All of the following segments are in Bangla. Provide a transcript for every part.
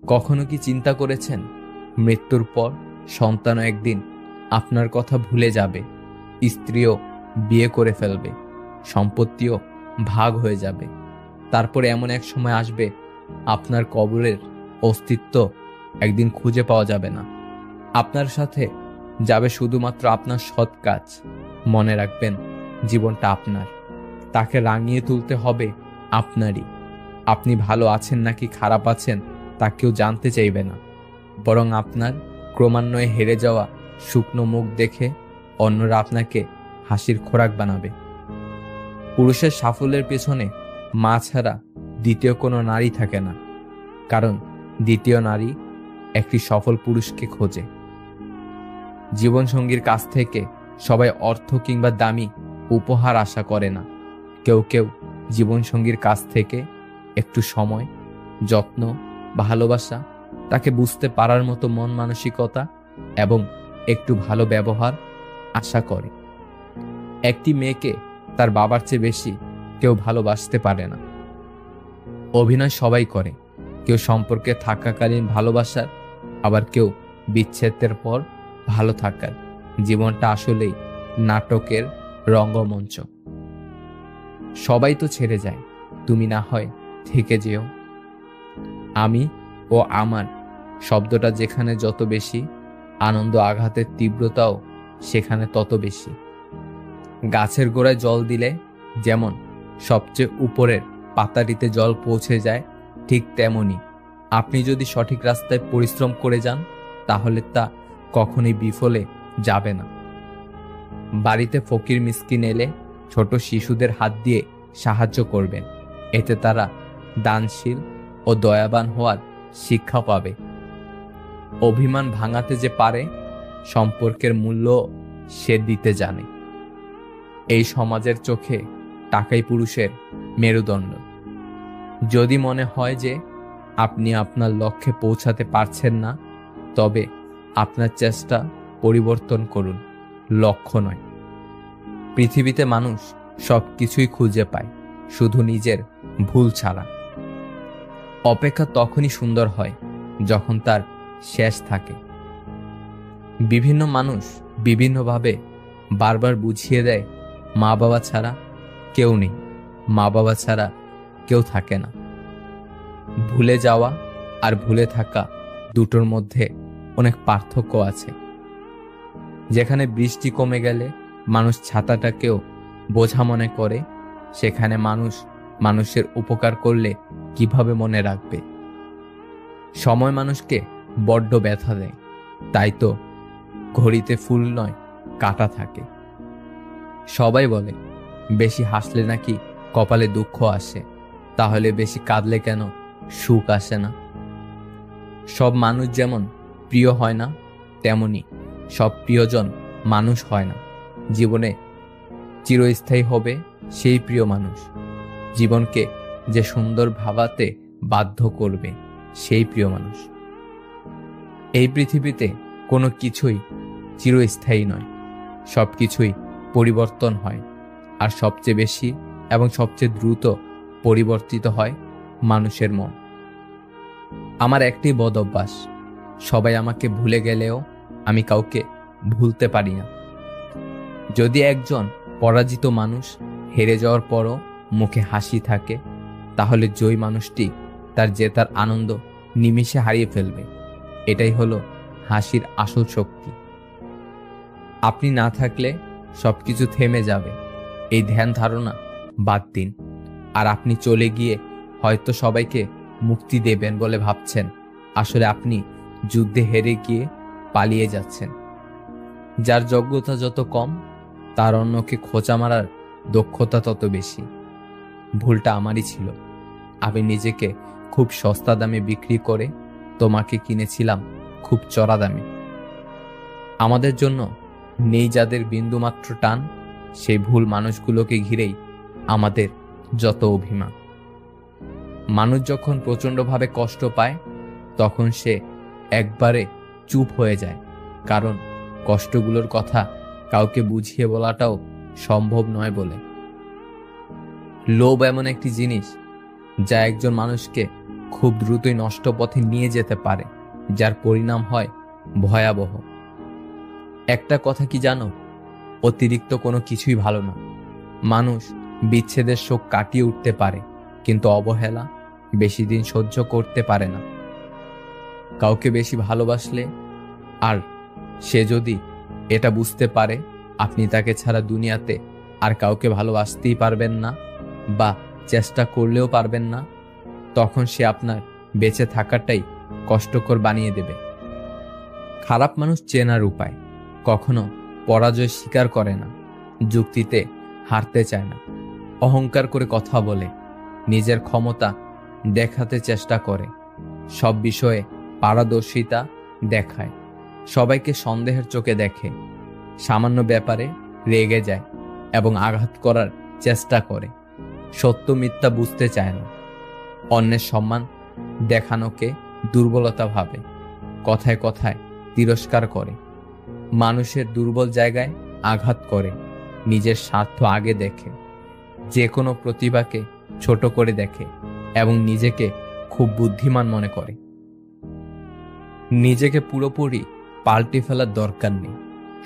কখনো কি চিন্তা করেছেন মৃত্যুর পর সন্তানও একদিন আপনার কথা ভুলে যাবে, স্ত্রীও বিয়ে করে ফেলবে, সম্পত্তিও ভাগ হয়ে যাবে, তারপরে এমন এক সময় আসবে আপনার কবরের অস্তিত্ব একদিন খুঁজে পাওয়া যাবে না। আপনার সাথে যাবে শুধুমাত্র আপনার সৎ কাজ। মনে রাখবেন, জীবনটা আপনার, তাকে রাঙিয়ে তুলতে হবে আপনারই। আপনি ভালো আছেন নাকি খারাপ আছেন তা কেউ জানতে চাইবে না, বরং আপনার ক্রমান্বয়ে হেরে যাওয়া শুকনো মুখ দেখে অন্যরা আপনাকে হাসির খোরাক বানাবে। পুরুষের সাফল্যের পেছনে মা ছাড়া দ্বিতীয় কোনো নারী থাকে না, কারণ দ্বিতীয় নারী একটি সফল পুরুষকে খোঁজে। জীবনসঙ্গীর কাছ থেকে সবাই অর্থ কিংবা দামি উপহার আশা করে না। কেউ কেউ জীবনসঙ্গীর কাছ থেকে একটু সময়, যত্ন, ভালোবাসা, তাকে বুঝতে পারার মতো মন মানসিকতা এবং একটু ভালো ব্যবহার আশা করে। একটি মেয়েকে তার বাবার চেয়ে বেশি কেউ ভালোবাসতে পারে না। অভিনয় সবাই করে, কেউ সম্পর্কে থাকাকালীন ভালোবাসার, আবার কেউ বিচ্ছেদের পর ভালো থাকার। জীবনটা আসলেই নাটকের রঙ্গমঞ্চ। সবাই তো ছেড়ে যায়, তুমি না হয় থেকে যেও। আমি ও আমার শব্দটা যেখানে যত বেশি, আনন্দ আঘাতের তীব্রতাও সেখানে তত বেশি। গাছের গোড়ায় জল দিলে যেমন সবচেয়ে উপরের পাতাটিতে জল পৌঁছে যায়, ঠিক তেমনি আপনি যদি সঠিক রাস্তায় পরিশ্রম করে যান তাহলে তা কখনোই বিফলে যাবে না। বাড়িতে ফকির মিসকিন এলে ছোট শিশুদের হাত দিয়ে সাহায্য করবেন, এতে তারা দানশীল ও দয়াবান হওয়ার শিক্ষা পাবে। অভিমান ভাঙাতে যে পারে, সম্পর্কের মূল্য সে দিতে জানে। এই সমাজের চোখে টাকাই পুরুষের মেরুদণ্ড। যদি মনে হয় যে আপনি আপনার লক্ষ্যে পৌঁছাতে পারছেন না, তবে আপনার চেষ্টা পরিবর্তন করুন, লক্ষ্য নয়। পৃথিবীতে মানুষ সবকিছুই খুঁজে পায়, শুধু নিজের ভুল ছাড়া। অপেক্ষা তখনই সুন্দর হয় যখন তার শেষ থাকে। বিভিন্ন মানুষ বিভিন্নভাবে বারবার বুঝিয়ে দেয়, মা বাবা ছাড়া কেউ নেই, মা বাবা ছাড়া কেউ থাকে না। ভুলে যাওয়া আর ভুলে থাকা দুটোর মধ্যে অনেক পার্থক্য আছে। যেখানে বৃষ্টি কমে গেলে মানুষ ছাতাটাকেও বোঝা মনে করে, সেখানে মানুষ মানুষের উপকার করলে কিভাবে মনে রাখবে? সময় মানুষকে বড্ড ব্যথা দেয়, তাই তো ঘড়িতে ফুল নয় কাঁটা থাকে। সবাই বলে বেশি হাসলে নাকি কপালে দুঃখ আসে, তাহলে বেশি কাঁদলে কেন সুখ আসে না? সব মানুষ যেমন প্রিয় হয় না, তেমনি সব প্রিয়জন মানুষ হয় না। জীবনে চিরস্থায়ী হবে সেই প্রিয় মানুষ, জীবনকে যে সুন্দর ভাবাতে বাধ্য করবে সেই প্রিয় মানুষ। এই পৃথিবীতে কোনো কিছুই চিরস্থায়ী নয়, সব কিছুই পরিবর্তন হয়, আর সবচেয়ে বেশি এবং সবচেয়ে দ্রুত পরিবর্তিত হয় মানুষের মন। আমার একটি বদ অভ্যাস, সবাই আমাকে ভুলে গেলেও আমি কাউকে ভুলতে পারি না। যদি একজন পরাজিত মানুষ হেরে যাওয়ার পরও মুখে হাসি থাকে, তাহলে জয়ী মানুষটি তার জেতার আনন্দ নিমিষে হারিয়ে ফেলবে। এটাই হলো হাসির আসল শক্তি। আপনি না থাকলে সবকিছু থেমে যাবে, এই ধ্যান ধারণা বাদ দিন। আর আপনি চলে গিয়ে হয়তো সবাইকে মুক্তি দেবেন বলে ভাবছেন, আসলে আপনি যুদ্ধে হেরে গিয়ে পালিয়ে যাচ্ছেন। যার যোগ্যতা যত কম, তার অন্যকে খোঁচা মারার দক্ষতা তত বেশি। ভুলটা আমারই ছিল, আমি নিজেকে খুব সস্তা দামে বিক্রি করে তোমাকে কিনেছিলাম খুব চড়া দামে। আমাদের জন্য নেই যাদের বিন্দুমাত্র টান, সেই ভুল মানুষগুলোকে ঘিরেই আমাদের যত অভিমান। মানুষ যখন প্রচণ্ডভাবে কষ্ট পায়, তখন সে একবারে চুপ হয়ে যায়, কারণ কষ্টগুলোর কথা কাউকে বুঝিয়ে বলাটাও সম্ভব নয় বলে। লোভ এমন একটি জিনিস যা একজন মানুষকে খুব দ্রুতই নষ্ট পথে নিয়ে যেতে পারে, যার পরিণাম হয় ভয়াবহ। একটা কথা কি জানো, অতিরিক্ত কোনো কিছুই ভালো না। মানুষ বিচ্ছেদের শোক কাটিয়ে উঠতে পারে, কিন্তু অবহেলা বেশি দিন সহ্য করতে পারে না। কাউকে বেশি ভালোবাসলে আর সে যদি এটা বুঝতে পারে আপনি তাকে ছাড়া দুনিয়াতে আর কাউকে ভালোবাসতেই পারবেন না বা চেষ্টা করলেও পারবেন না, তখন সে আপনার বেঁচে থাকাটাই কষ্টকর বানিয়ে দেবে। খারাপ মানুষ চেনার উপায়, কখনো পরাজয় স্বীকার করে না, যুক্তিতে হারতে চায় না, অহংকার করে কথা বলে, নিজের ক্ষমতা দেখাতে চেষ্টা করে, সব বিষয়ে পারদর্শিতা দেখায়, সবাইকে সন্দেহের চোখে দেখে, সামান্য ব্যাপারে রেগে যায় এবং আঘাত করার চেষ্টা করে, সত্য মিথ্যা বুঝতে চায় না, অন্যের সম্মান দেখানোকে দুর্বলতা ভাবে, কথায় কথায় তিরস্কার করে, মানুষের দুর্বল জায়গায় আঘাত করে, নিজের স্বার্থ আগে দেখে, যে কোনো প্রতিভাকে ছোট করে দেখে এবং নিজেকে খুব বুদ্ধিমান মনে করে। নিজেকে পুরোপুরি পাল্টে ফেলার দরকার নেই,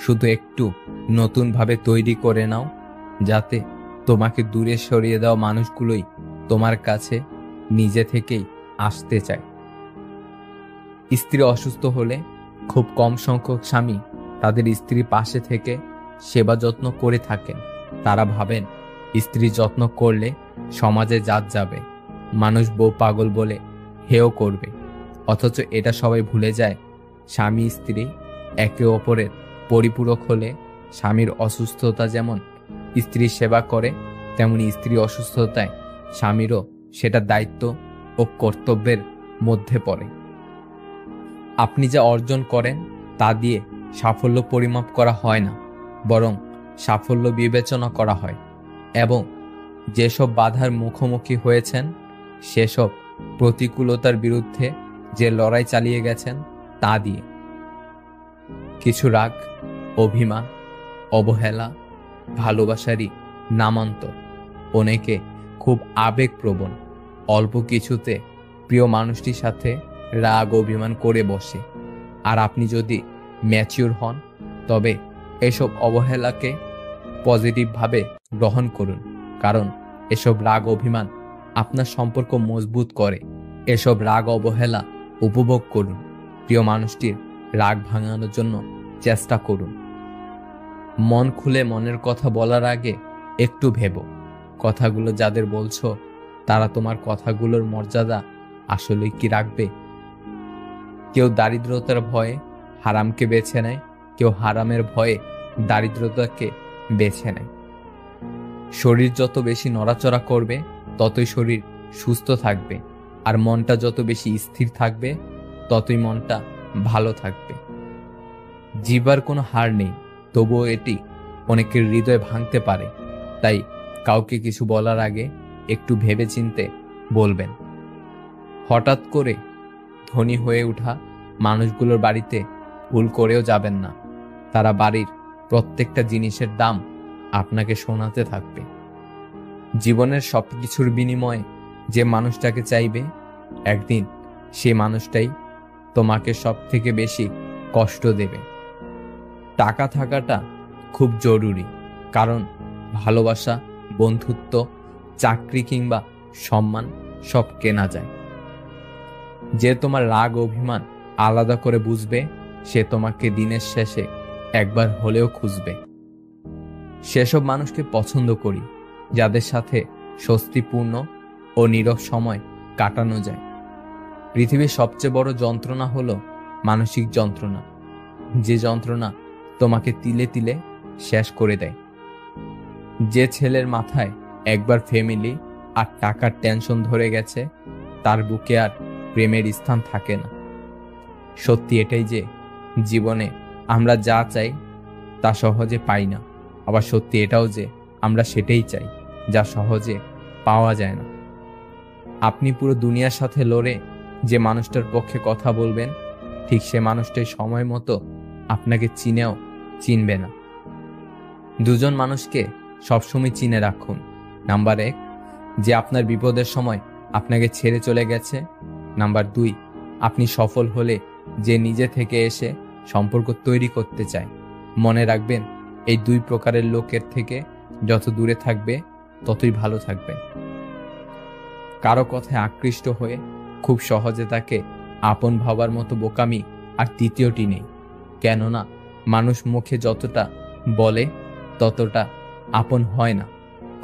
শুধু একটু নতুনভাবে তৈরি করে নাও, যাতে তোমাকে দূরে সরিয়ে দেওয়া মানুষগুলোই তোমার কাছে নিজে থেকেই আসতে চায়। স্ত্রী অসুস্থ হলে খুব কম সংখ্যক স্বামী তাদের স্ত্রী পাশে থেকে সেবা যত্ন করে থাকেন। তারা ভাবেন স্ত্রী যত্ন করলে সমাজে জাত যাবে, মানুষ বউ পাগল বলে হেয় করবে। অথচ এটা সবাই ভুলে যায়, স্বামী স্ত্রী একে অপরের পরিপূরক হলে স্বামীর অসুস্থতা যেমন স্ত্রীর সেবা করে, তেমনি স্ত্রী অসুস্থতায় স্বামীরও সেটা দায়িত্ব ও কর্তব্যের মধ্যে পড়ে। আপনি যা অর্জন করেন তা দিয়ে সাফল্য পরিমাপ করা হয় না, বরং সাফল্য বিবেচনা করা হয় এবং যেসব বাধার মুখোমুখি হয়েছেন সেসব প্রতিকূলতার বিরুদ্ধে যে লড়াই চালিয়ে গেছেন তা দিয়ে। কিছু রাগ, অভিমান, অবহেলা ভালোবাসারই নামান্তর। অনেকে খুব আবেগপ্রবণ, অল্প কিছুতে প্রিয় মানুষটির সাথে রাগ অভিমান করে বসে। আর আপনি যদি ম্যাচিউর হন তবে এসব অবহেলাকে পজিটিভভাবে গ্রহণ করুন, কারণ এসব রাগ অভিমান আপনার সম্পর্ক মজবুত করে। এসব রাগ অবহেলা উপভোগ করুন, প্রিয় মানুষটির রাগ ভাঙানোর জন্য চেষ্টা করুন। মন খুলে মনের কথা বলার আগে একটু ভেবো, কথাগুলো যাদের বলছো তারা তোমার কথাগুলোর মর্যাদা আসলে কি রাখবে? কেউ দারিদ্রতার ভয়ে হারামকে বেছে নেয়, কেউ হারামের ভয়ে দারিদ্রতাকে বেছে নেয়। শরীর যত বেশি নড়াচড়া করবে ততই শরীর সুস্থ থাকবে, আর মনটা যত বেশি স্থির থাকবে ততই মনটা ভালো থাকবে। জিহ্বার কোনো হার নেই, তবুও এটি অনেকের হৃদয় ভাঙতে পারে। তাই কাউকে কিছু বলার আগে একটু ভেবেচিন্তে বলবেন। হঠাৎ করে ধনী হয়ে ওঠা মানুষগুলোর বাড়িতে ভুল করেও যাবেন না, তারা বাড়ির প্রত্যেকটা জিনিসের দাম আপনাকে শোনাতে থাকবে। জীবনের সবকিছুর বিনিময়ে যে মানুষটাকে চাইবে, একদিন সে মানুষটাই তোমাকে সব থেকে বেশি কষ্ট দেবে। টাকা থাকাটা খুব জরুরি, কারণ ভালোবাসা, বন্ধুত্ব, চাকরি কিংবা সম্মান সব কেনা যায়। যে তোমার রাগ অভিমান আলাদা করে বুঝবে, সে তোমাকে দিনের শেষে একবার হলেও খুঁজবে। সেসব মানুষকে পছন্দ করি যাদের সাথে স্বস্তিপূর্ণ ও নীরব সময় কাটানো যায়। পৃথিবীর সবচেয়ে বড় যন্ত্রণা হলো মানসিক যন্ত্রণা, যে যন্ত্রণা তোমাকে তিলে তিলে শেষ করে দেয়। যে ছেলের মাথায় একবার ফ্যামিলি আর টাকার টেনশন ধরে গেছে, তার বুকে আর প্রেমের স্থান থাকে না। সত্যি এটাই যে জীবনে আমরা যা চাই তা সহজে পাই না, আবার সত্যি এটাও যে আমরা সেটাই চাই যা সহজে পাওয়া যায় না। আপনি পুরো দুনিয়ার সাথে লড়ে যে মানুষটার পক্ষে কথা বলবেন, ঠিক সে মানুষটাই সময় মতো আপনাকে চিনেও চিনবে না। দুজন মানুষকে সবসময় চিনে রাখুন। নাম্বার 1, যে আপনার বিপদের সময় আপনাকে ছেড়ে চলে গেছে, নাম্বার 2, আপনি সফল হলে যে নিজে থেকে এসে সম্পর্ক তৈরি করতে চায়। মনে রাখবেন, এই 2 প্রকারের লোকের থেকে যত দূরে থাকবে ততই ভালো থাকবে। কারো কথায় আকৃষ্ট হয়ে খুব সহজে তাকে আপন ভাবার মতো বোকামি আর তৃতীয়টি নেই। কেননা মানুষ মুখে যতটা বলে ততটা আপন হয় না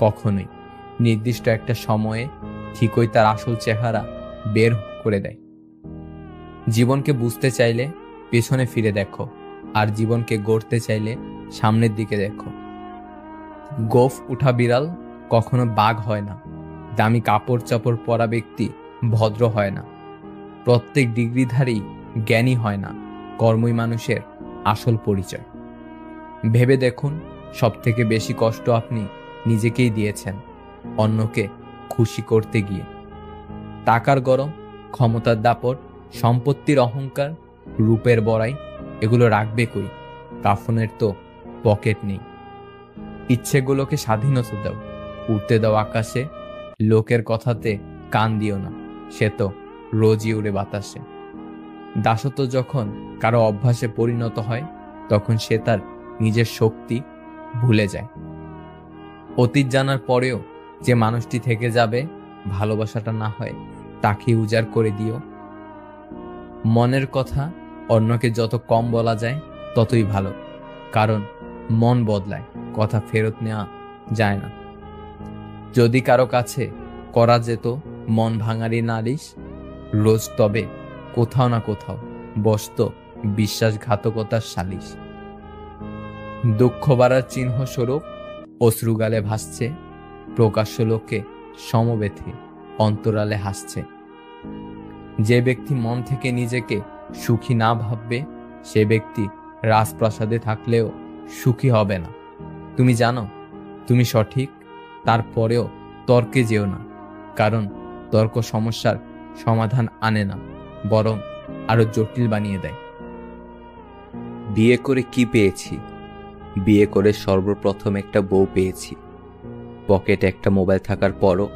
কখনোই। নির্দিষ্ট একটা সময়ে ঠিকই তার আসল চেহারা বের করে দেয়। জীবনকে বুঝতে চাইলে পেছনে ফিরে দেখো, আর জীবনকে গড়তে চাইলে সামনের দিকে দেখো। গোঁফ উঠা বিড়াল কখনো বাঘ হয় না। দামি কাপড় চাপড় পরা ব্যক্তি ভদ্র হয় না। প্রত্যেক ডিগ্রিধারী জ্ঞানী হয় না। কর্মই মানুষের আসল পরিচয়। ভেবে দেখুন, সব থেকে বেশি কষ্ট আপনি নিজেকেই দিয়েছেন অন্যকে খুশি করতে গিয়ে। টাকার গরম, ক্ষমতার দাপট, সম্পত্তির অহংকার, রূপের বড়াই, এগুলো রাখবে কই? কাফনের তো পকেট নেই। ইচ্ছেগুলোকে স্বাধীনতা দাও, উড়তে দাও আকাশে। লোকের কথাতে কান দিও না, সে তো রোজই উড়ে বাতাসে। দাসত্ব যখন কারো অভ্যাসে পরিণত হয় তখন সে তার নিজের শক্তি ভুলে যায়। অতীত জানার পরেও যে মানুষটি থেকে যাবে, ভালোবাসাটা না হয় তাকে উজাড় করে দিও। মনের কথা অন্যকে যত কম বলা যায় ততই ভালো, কারণ মন বদলায়, কথা ফেরত নেওয়া যায় না। যদি কারো কাছে করা যেত মন ভাঙারি নালিশ, রোজ তবে কোথাও না কোথাও বসত বিশ্বাসঘাতকতার সালিশ। দুঃখ বাড়ার চিহ্ন স্বরূপ অশ্রুগালে ভাসছে, প্রকাশ্য লোকে সমবেথে অন্তরালে হাসছে। যে ব্যক্তি মন থেকে নিজেকে সুখী না ভাববে, সে ব্যক্তি রাজপ্রাসাদে থাকলেও সুখী হবে না। তুমি জানো তুমি সঠিক, তারপরেও তর্কে যেও না, কারণ তর্ক সমস্যার সমাধান আনে না, বরং আরো জটিল বানিয়ে দেয়। বিয়ে করে কি পেয়েছি? বিয়ে করে সর্বপ্রথম একটা বউ পেয়েছি। পকেটে একটা মোবাইল থাকার পরও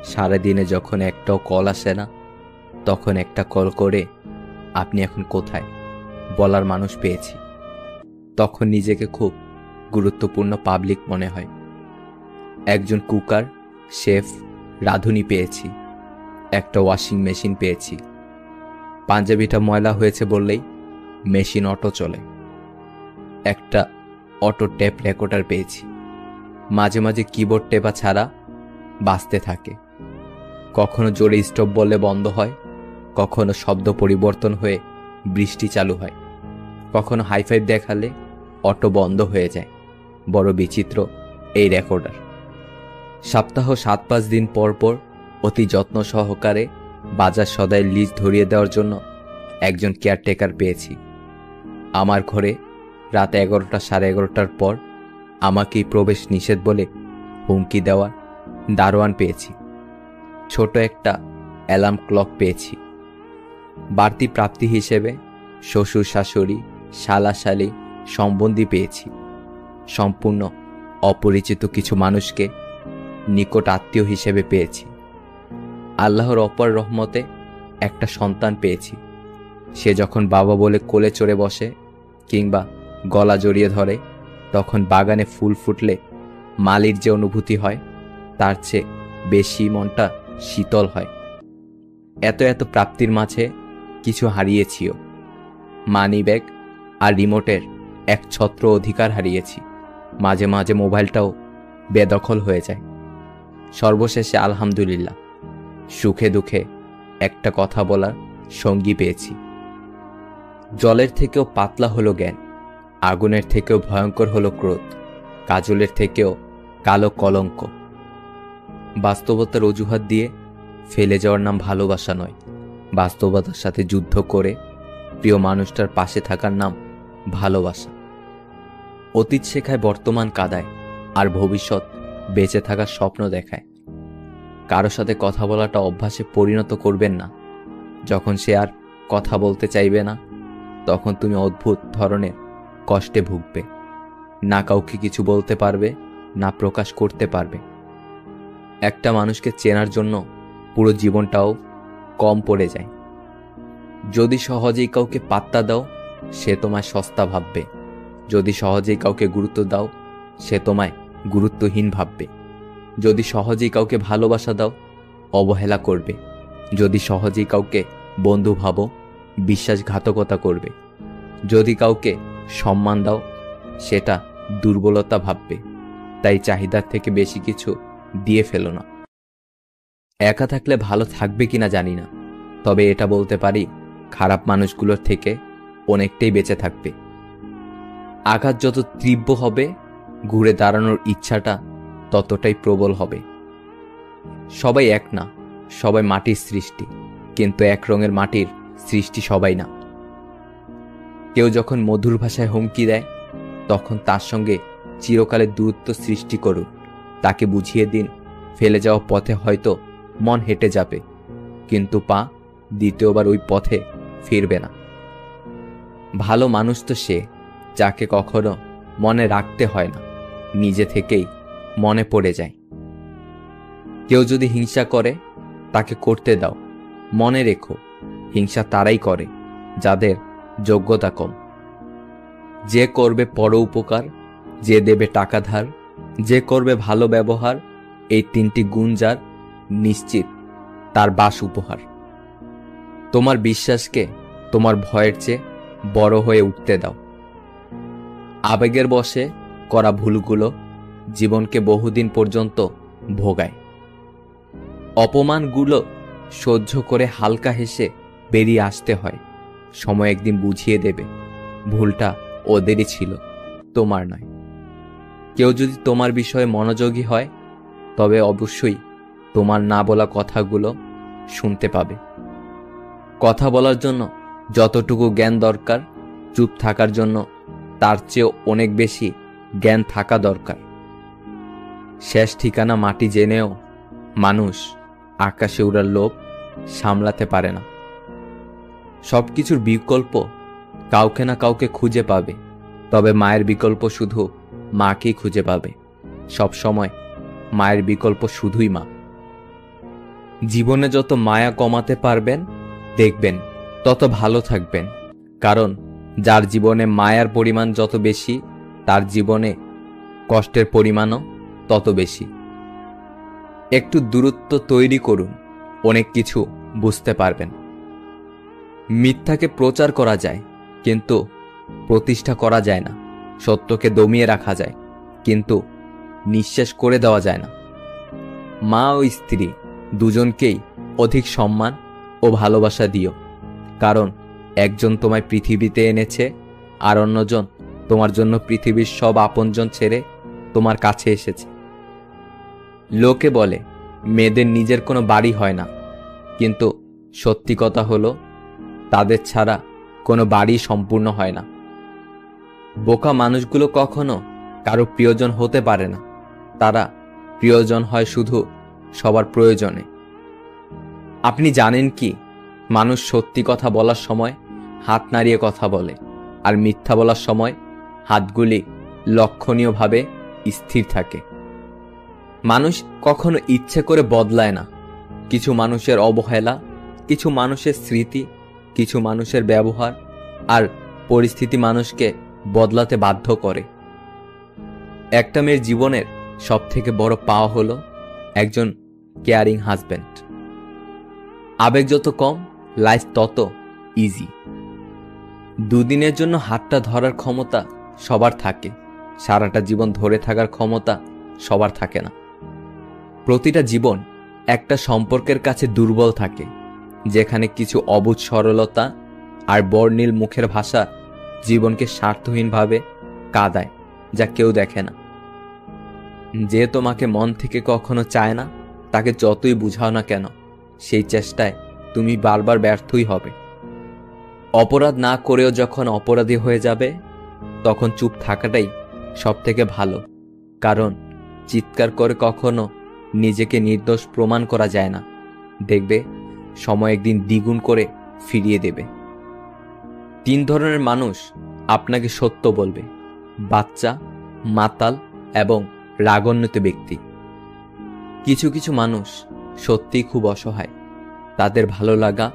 সারাদিনে যখন একটাও কল আসে না, তখন একটা কল করে আপনি এখন কোথায় বলার মানুষ পেয়েছি। তখন নিজেকে খুব গুরুত্বপূর্ণ পাবলিক মনে হয়। একজন কুকার, শেফ, রাঁধুনি পেয়েছি। একটা ওয়াশিং মেশিন পেয়েছি। পাঞ্জাবিটা ময়লা হয়েছে বললেই মেশিন অটো চলে। একটা অটো টেপ রেকর্ডার পেয়েছি। মাঝে মাঝে কিবোর্ড টেপা ছাড়া বাজতে থাকে। কখনো জোরে স্টপ বললে বন্ধ হয়, কখনো শব্দ পরিবর্তন হয়ে বৃষ্টি চালু হয়, কখনো হাইফাইভ দেখালে অটো বন্ধ হয়ে যায়। বড় বিচিত্র এই রেকর্ডার। সপ্তাহ 7-5 দিন পর পর অতি যত্ন সহকারে বাজার সদাইয়ের লিস্ট ধরিয়ে দেওয়ার জন্য একজন কেয়ারটেকার পেয়েছি। আমার ঘরে রাত 11টা 11:30টার পর আমাকেই প্রবেশ নিষেধ বলে হুমকি দেওয়ার দারোয়ান পেয়েছি। ছোট একটা অ্যালার্ম ক্লক পেয়েছি। বাড়তি প্রাপ্তি হিসেবে শ্বশুর শাশুড়ি, শালা শালি, সম্বন্ধী পেয়েছি। সম্পূর্ণ অপরিচিত কিছু মানুষকে নিকট আত্মীয় হিসেবে পেয়েছি। আল্লাহর অপার রহমতে একটা সন্তান পেয়েছি। সে যখন বাবা বলে কোলে চড়ে বসে কিংবা গলা জড়িয়ে ধরে, তখন বাগানে ফুল ফুটলে মালির যে অনুভূতি হয় তার চেয়ে বেশি মনটা শীতল হয়। এত এত প্রাপ্তির মাঝে কিছু হারিয়েছিও। মানি ব্যাগ আর রিমোটের এক ছত্র অধিকার হারিয়েছি। মাঝে মাঝে মোবাইলটাও বেদখল হয়ে যায়। সর্বশেষে আলহামদুলিল্লাহ, সুখে দুঃখে একটা কথা বলার সঙ্গী পেয়েছি। জলের থেকেও পাতলা হলো জ্ঞান, আগুনের থেকেও ভয়ঙ্কর হলো ক্রোধ, কাজলের থেকেও কালো কলঙ্ক। বাস্তবতার অজুহাত দিয়ে ফেলে যাওয়ার নাম ভালোবাসা নয়। বাস্তবতার সাথে যুদ্ধ করে প্রিয় মানুষটার পাশে থাকার নাম ভালোবাসা। অতীত শেখায় বর্তমান কাদায়, আর ভবিষ্যৎ বেঁচে থাকার স্বপ্ন দেখায়। কারো সাথে কথা বলাটা অভ্যাসে পরিণত করবেন না। যখন সে আর কথা বলতে চাইবে না, তখন তুমি অদ্ভুত ধরনের কষ্টে ভুগবে। না কাউকে কিছু বলতে পারবে, না প্রকাশ করতে পারবে। একটা মানুষকে চেনার জন্য পুরো জীবনটাও কম পড়ে যায়। যদি সহজেই কাউকে পাত্তা দাও, সে তোমায় সস্তা ভাববে। যদি সহজেই কাউকে গুরুত্ব দাও, সে তোমায় গুরুত্বহীন ভাববে। যদি সহজেই কাউকে ভালোবাসা দাও, অবহেলা করবে। যদি সহজেই কাউকে বন্ধু ভাবো, বিশ্বাসঘাতকতা করবে। যদি কাউকে সম্মান দাও, সেটা দুর্বলতা ভাববে। তাই চাহিদার থেকে বেশি কিছু দিয়ে ফেলো না। একা থাকলে ভালো থাকবে কিনা জানি না, তবে এটা বলতে পারি, খারাপ মানুষগুলোর থেকে অনেকটাই বেঁচে থাকবে। আঘাত যত তীব্র হবে, ঘুরে দাঁড়ানোর ইচ্ছাটা ততটাই প্রবল হবে। সবাই এক না, সবাই মাটির সৃষ্টি, কিন্তু এক রঙের মাটির সৃষ্টি সবাই না। কেউ যখন মধুর ভাষায় হুমকি দেয়, তখন তার সঙ্গে চিরকালের দূরত্ব সৃষ্টি করুন। তাকে বুঝিয়ে দিন, ফেলে যাওয়া পথে হয়তো মন হেঁটে যাবে, কিন্তু পা দ্বিতীয়বার ওই পথে ফিরবে না। ভালো মানুষ তো সে, যাকে কখনো মনে রাখতে হয় না, নিজে থেকেই মনে পড়ে যায়। কেউ যদি হিংসা করে, তাকে করতে দাও। মনে রেখো, হিংসা তারাই করে যাদের যোগ্যতা কম। যে করবে পর উপকার, যে দেবে টাকা ধার, যে করবে ভালো ব্যবহার, এই তিনটি গুণ যার, নিশ্চিত তার বাস উপহার। তোমার বিশ্বাসকে তোমার ভয়ের চেয়ে বড় হয়ে উঠতে দাও। আবেগের বশে করা ভুলগুলো জীবনকে বহুদিন পর্যন্ত ভোগায়। অপমানগুলো সহ্য করে হালকা হেসে বেরিয়ে আসতে হয়। সময় একদিন বুঝিয়ে দেবে, ভুলটা ওদেরই ছিল, তোমার নয়। কেউ যদি তোমার বিষয়ে মনোযোগী হয়, তবে অবশ্যই তোমার না বলা কথাগুলো শুনতে পাবে। কথা বলার জন্য যতটুকু জ্ঞান দরকার, চুপ থাকার জন্য তার চেয়েও অনেক বেশি জ্ঞান থাকা দরকার। শেষ ঠিকানা মাটি জেনেও মানুষ আকাশে উড়ার লোভ সামলাতে পারে না। সবকিছুর বিকল্প কাউকে না কাউকে খুঁজে পাবে, তবে মায়ের বিকল্প শুধু মাকেই খুঁজে পাবে। সব সময় মায়ের বিকল্প শুধুই মা। জীবনে যত মায়া কমাতে পারবেন, দেখবেন তত ভালো থাকবেন। কারণ যার জীবনে মায়ার পরিমাণ যত বেশি, তার জীবনে কষ্টের পরিমাণও তত বেশি। একটু দূরত্ব তৈরি করুন, অনেক কিছু বুঝতে পারবেন। মিথ্যাকে প্রচার করা যায়, কিন্তু প্রতিষ্ঠা করা যায় না। সত্যকে দমিয়ে রাখা যায়, কিন্তু নিঃশেষ করে দেওয়া যায় না। মা ও স্ত্রী দুজনকেই অধিক সম্মান ও ভালোবাসা দিও, কারণ একজন তোমায় পৃথিবীতে এনেছে, আর অন্যজন তোমার জন্য পৃথিবীর সব আপনজন ছেড়ে তোমার কাছে এসেছে। লোকে বলে মেয়েদের নিজের কোনো বাড়ি হয় না, কিন্তু সত্যি কথা হলো, তাদের ছাড়া কোনো বাড়ি সম্পূর্ণ হয় না। বোকা মানুষগুলো কখনো কারো প্রিয়জন হতে পারে না, তারা প্রিয়জন হয় শুধু সবার প্রয়োজনে। আপনি জানেন কি, মানুষ সত্যি কথা বলার সময় হাত নাড়িয়ে কথা বলে, আর মিথ্যা বলার সময় হাতগুলি লক্ষণীয়ভাবে স্থির থাকে। মানুষ কখনো ইচ্ছে করে বদলায় না। কিছু মানুষের অবহেলা, কিছু মানুষের স্মৃতি, কিছু মানুষের ব্যবহার আর পরিস্থিতি মানুষকে বদলাতে বাধ্য করে। একটা মেয়ের জীবনের সবথেকে বড় পাওয়া হলো একজন কেয়ারিং হাজব্যান্ড। আবেগ যত কম, লাইফ তত ইজি। দুদিনের জন্য হাতটা ধরার ক্ষমতা সবার থাকে, সারাটা জীবন ধরে থাকার ক্ষমতা সবার থাকে না। প্রতিটা জীবন একটা সম্পর্কের কাছে দুর্বল থাকে, যেখানে কিছু অবুঝ সরলতা আর বর্ণিল মুখের ভাষা জীবনকে স্বার্থহীনভাবে কাঁদায়, যা কেউ দেখে না। যে তোমাকে মন থেকে কখনো চায় না, তাকে যতই বুঝাও না কেন, সেই চেষ্টায় তুমি বারবার ব্যর্থই হবে। অপরাধ না করেও যখন অপরাধী হয়ে যাবে, তখন চুপ থাকাটাই সব থেকে ভালো, কারণ চিৎকার করে কখনো নিজেকে নির্দোষ প্রমাণ করা যায় না। দেখবে সময় একদিন দ্বিগুণ করে ফিরিয়ে দেবে। 3 ধরনের মানুষ আপনাকে সত্য বলবে: বাচ্চা, মাতাল এবং রাগান্বিত ব্যক্তি। কিছু কিছু মানুষ সত্যিই খুব অসহায়, তাদের ভালো লাগা,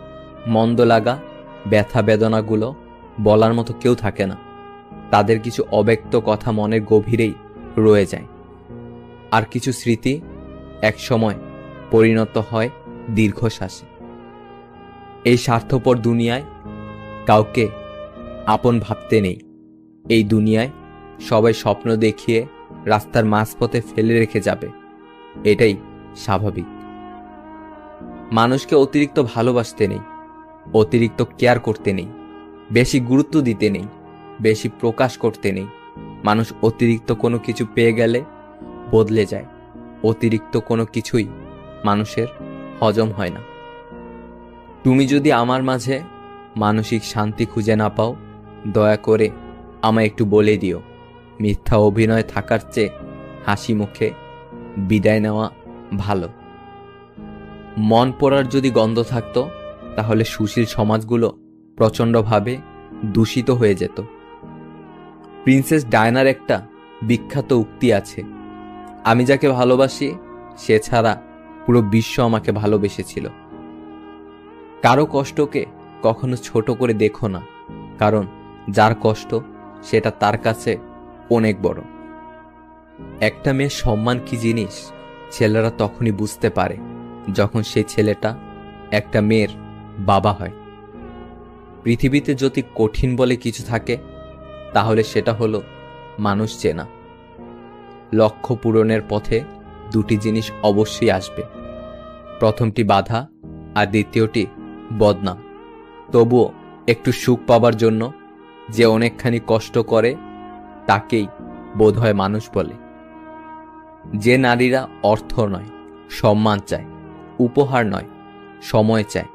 মন্দ লাগা ব্যথা বেদনাগুলো বলার মতো কেউ থাকে না। তাদের কিছু অব্যক্ত কথা মনের গভীরেই রয়ে যায়, আর কিছু স্মৃতি এক সময় পরিণত হয় দীর্ঘশ্বাসে। এই স্বার্থপর দুনিয়ায় কাউকে আপন ভাবতে নেই। এই দুনিয়ায় সবাই স্বপ্ন দেখিয়ে রাস্তার মাঝপথে ফেলে রেখে যাবে, এটাই স্বাভাবিক। মানুষকে অতিরিক্ত ভালোবাসতে নেই, অতিরিক্ত কেয়ার করতে নেই, বেশি গুরুত্ব দিতে নেই, বেশি প্রকাশ করতে নেই। মানুষ অতিরিক্ত কোনো কিছু পেয়ে গেলে বদলে যায়। অতিরিক্ত কোনো কিছুই মানুষের হজম হয় না। তুমি যদি আমার মাঝে মানসিক শান্তি খুঁজে না পাও, দয়া করে আমায় একটু বলে দিও। মিথ্যা অভিনয় থাকার চেয়ে হাসি মুখে বিদায় নেওয়া ভালো। মন পড়ার যদি গন্ধ থাকতো, তাহলে সুশীল সমাজগুলো প্রচণ্ডভাবে দূষিত হয়ে যেত। প্রিন্সেস ডায়নার একটা বিখ্যাত উক্তি আছে, আমি যাকে ভালোবাসি সে ছাড়া পুরো বিশ্ব আমাকে ভালোবেসেছিল। কারো কষ্টকে কখনো ছোট করে দেখো না, কারণ যার কষ্ট সেটা তার কাছে অনেক বড়। একটা মেয়ের সম্মান কি জিনিস ছেলেরা তখনই বুঝতে পারে যখন সেই ছেলেটা একটা মেয়ের বাবা হয়। পৃথিবীতে যদি কঠিন বলে কিছু থাকে, তাহলে সেটা হলো মানুষ চেনা। লক্ষ্য পূরণের পথে দুটি জিনিস অবশ্যই আসবে, প্রথমটি বাধা আর দ্বিতীয়টি বদনাম। তবুও একটু সুখ পাবার জন্য যে অনেকখানি কষ্ট করে তাকেই বোধহয় মানুষ বলে। যে নারীরা অর্থ নয় সম্মান চায়, উপহার নয় সময় চায়,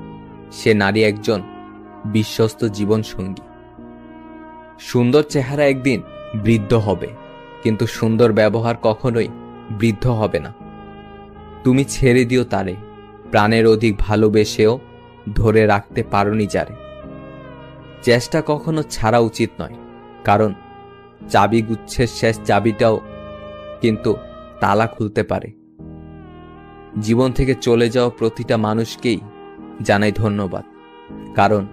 সে নারী একজন বিশ্বস্ত জীবনসঙ্গী। সুন্দর চেহারা একদিন বৃদ্ধ হবে, কিন্তু সুন্দর ব্যবহার কখনোই বৃদ্ধ হবে না। তুমি ছেড়ে দিও তারে, প্রাণের অধিক ভালোবেসেও ধরে রাখতে পারোনি যারে। চেষ্টা কখনো ছাড়া উচিত নয়, কারণ চাবি গুচ্ছের শেষ চাবিটাও কিন্তু তালা খুলতে পারে। জীবন থেকে চলে যাওয়া প্রতিটা মানুষকেই জানাই ধন্যবাদ, কারণ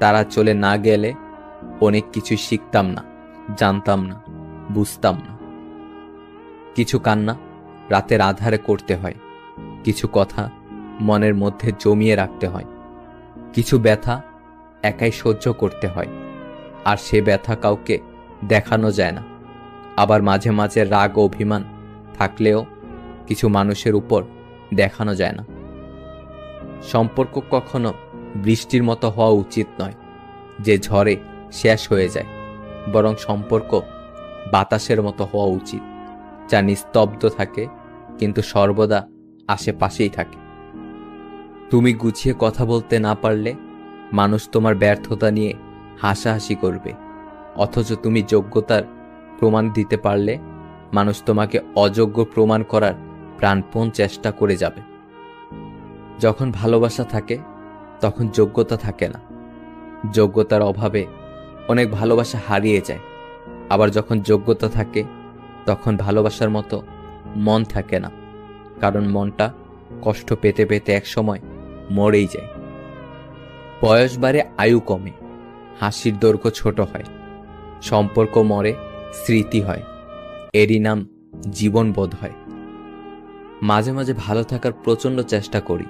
তারা চলে না গেলে অনেক কিছু শিখতাম না, জানতাম না, বুঝতাম না। কিছু কান্না রাতের আধারে করতে হয়, কিছু কথা মনের মধ্যে জমিয়ে রাখতে হয়, কিছু ব্যথা একাই সহ্য করতে হয়, আর সে ব্যথা কাউকে দেখানো যায় না। আবার মাঝে মাঝে রাগ ও অভিমান থাকলেও কিছু মানুষের উপর দেখানো যায় না। সম্পর্ক কখনো বৃষ্টির মতো হওয়া উচিত নয় যে ঝড়ে শেষ হয়ে যায়, বরং সম্পর্ক বাতাসের মতো হওয়া উচিত, যা নিস্তব্ধ থাকে কিন্তু সর্বদা আশেপাশেই থাকে। তুমি গুছিয়ে কথা বলতে না পারলে মানুষ তোমার ব্যর্থতা নিয়ে হাসাহাসি করবে, অথচ তুমি যোগ্যতার প্রমাণ দিতে পারলে মানুষ তোমাকে অযোগ্য প্রমাণ করার প্রাণপণ চেষ্টা করে যাবে। যখন ভালোবাসা থাকে তখন যোগ্যতা থাকে না, যোগ্যতার অভাবে অনেক ভালোবাসা হারিয়ে যায়। আবার যখন যোগ্যতা থাকে তখন ভালোবাসার মতো মন থাকে না, কারণ মনটা কষ্ট পেতে পেতে একসময় মরেই যায়। বয়স বাড়ে, আয়ু কমে, হাসির দৈর্ঘ্য ছোট হয়, সম্পর্ক মরে, স্মৃতি হয়, এরই নাম জীবন বোধ হয়। মাঝে মাঝে ভালো থাকার প্রচণ্ড চেষ্টা করি,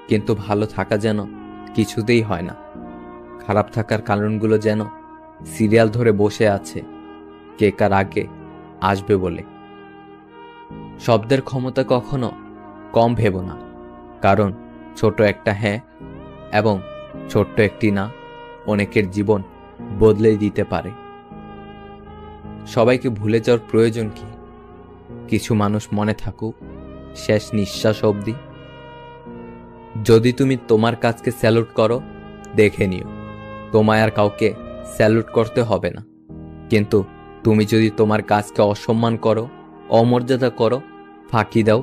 কিন্তু ভালো থাকা যেন কিছুতেই হয় না। খারাপ থাকার কারণগুলো যেন সিরিয়াল ধরে বসে আছে কে কার আগে আসবে বলে। শব্দের ক্ষমতা কখনো কম ভেবো না, কারণ ছোট একটা হ্যাঁ এবং ছোট্ট একটি না অনেকের জীবন বদলে দিতে পারে। সবাইকে ভুলে যাওয়ার প্রয়োজন কি? কিছু মানুষ মনে থাকুক শেষ নিঃশ্বাস অবধি। যদি তুমি তোমার কাজকে স্যালুট করো, দেখে নিও তোমায় আর কাউকে স্যালুট করতে হবে না। কিন্তু তুমি যদি তোমার কাজকে অসম্মান করো, অমর্যাদা করো, ফাঁকি দাও,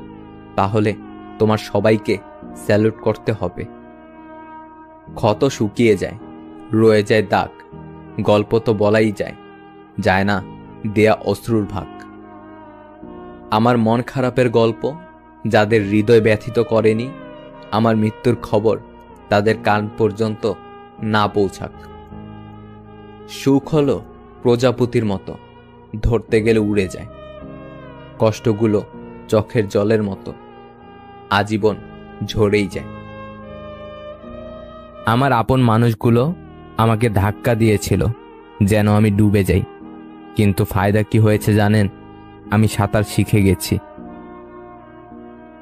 তাহলে তোমার সবাইকে স্যালুট করতে হবে। ক্ষত শুকিয়ে যায়, রয়ে যায় দাগ, গল্প তো বলাই যায়, যায় না দেয়া অশ্রুর ভাগ। আমার মন খারাপের গল্প যাদের হৃদয় ব্যথিত করেনি, আমার মৃত্যুর খবর তাদের কান পর্যন্ত না পৌঁছাক। সুখ হলো প্রজাপতির মতো, ধরতে গেলে উড়ে যায়। কষ্টগুলো চোখের জলের মতো, আজীবন ঝরেই যায়। আমার আপন মানুষগুলো আমাকে ধাক্কা দিয়েছিল যেন আমি ডুবে যাই, কিন্তু ফায়দা কি হয়েছে জানেন? আমি সাঁতার শিখে গেছি।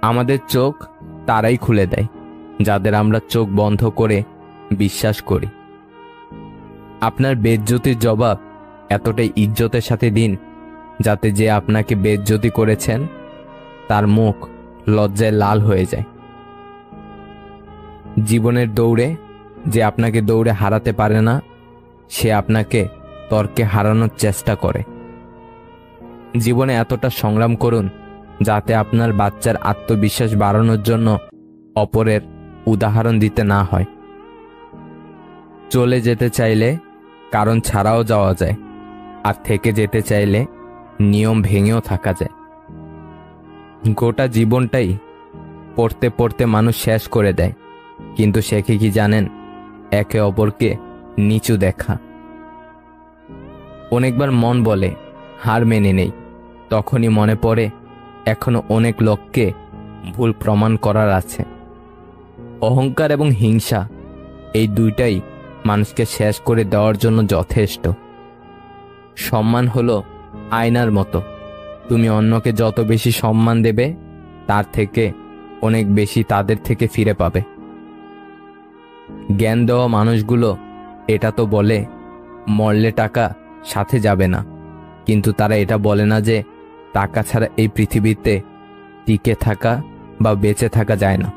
আমাদের চোখ তারাই খুলে দেয় যাদের আমরা চোখ বন্ধ করে বিশ্বাস করি। আপনার বেইজ্জতির জবাব এতটাই ইজ্জতের সাথে দিন যাতে যে আপনাকে বেইজ্জতি করেছেন তার মুখ লজ্জায় লাল হয়ে যায়। জীবনের দৌড়ে যে আপনাকে দৌড়ে হারাতে পারে না, সে আপনাকে তর্কে হারানোর চেষ্টা করে। জীবনে এতটা সংগ্রাম করুন যাতে আপনার বাচ্চার আত্মবিশ্বাস বাড়ানোর জন্য অপরের উদাহরণ দিতে না হয়। চলে যেতে চাইলে কারণ ছাড়াও যাওয়া যায়, আর থেকে যেতে চাইলে নিয়ম ভেঙেও থাকা যায়। গোটা জীবনটাই পড়তে পড়তে মানুষ শেষ করে দেয়, কিন্তু শেখে কি জানেন? একে অপরকে নিচু দেখা। অনেকবার মন বলে হার মেনে নেই, তখনই মনে পড়ে এখনো অনেক লোককে ভুল প্রমাণ করার আছে। অহংকার এবং হিংসা এই দুইটাই মানুষকে শেষ করে দেওয়ার জন্য যথেষ্ট। সম্মান হলো আয়নার মতো, তুমি অন্যকে যত বেশি সম্মান দেবে তার থেকে অনেক বেশি তাদের থেকে ফিরে পাবে। জ্ঞান দেওয়া মানুষগুলো এটা তো বলে মরলে টাকা সাথে যাবে না, কিন্তু তারা এটা বলে না যে টাকা ছাড়া এই পৃথিবীতে টিকে থাকা বা বেঁচে থাকা যায় না।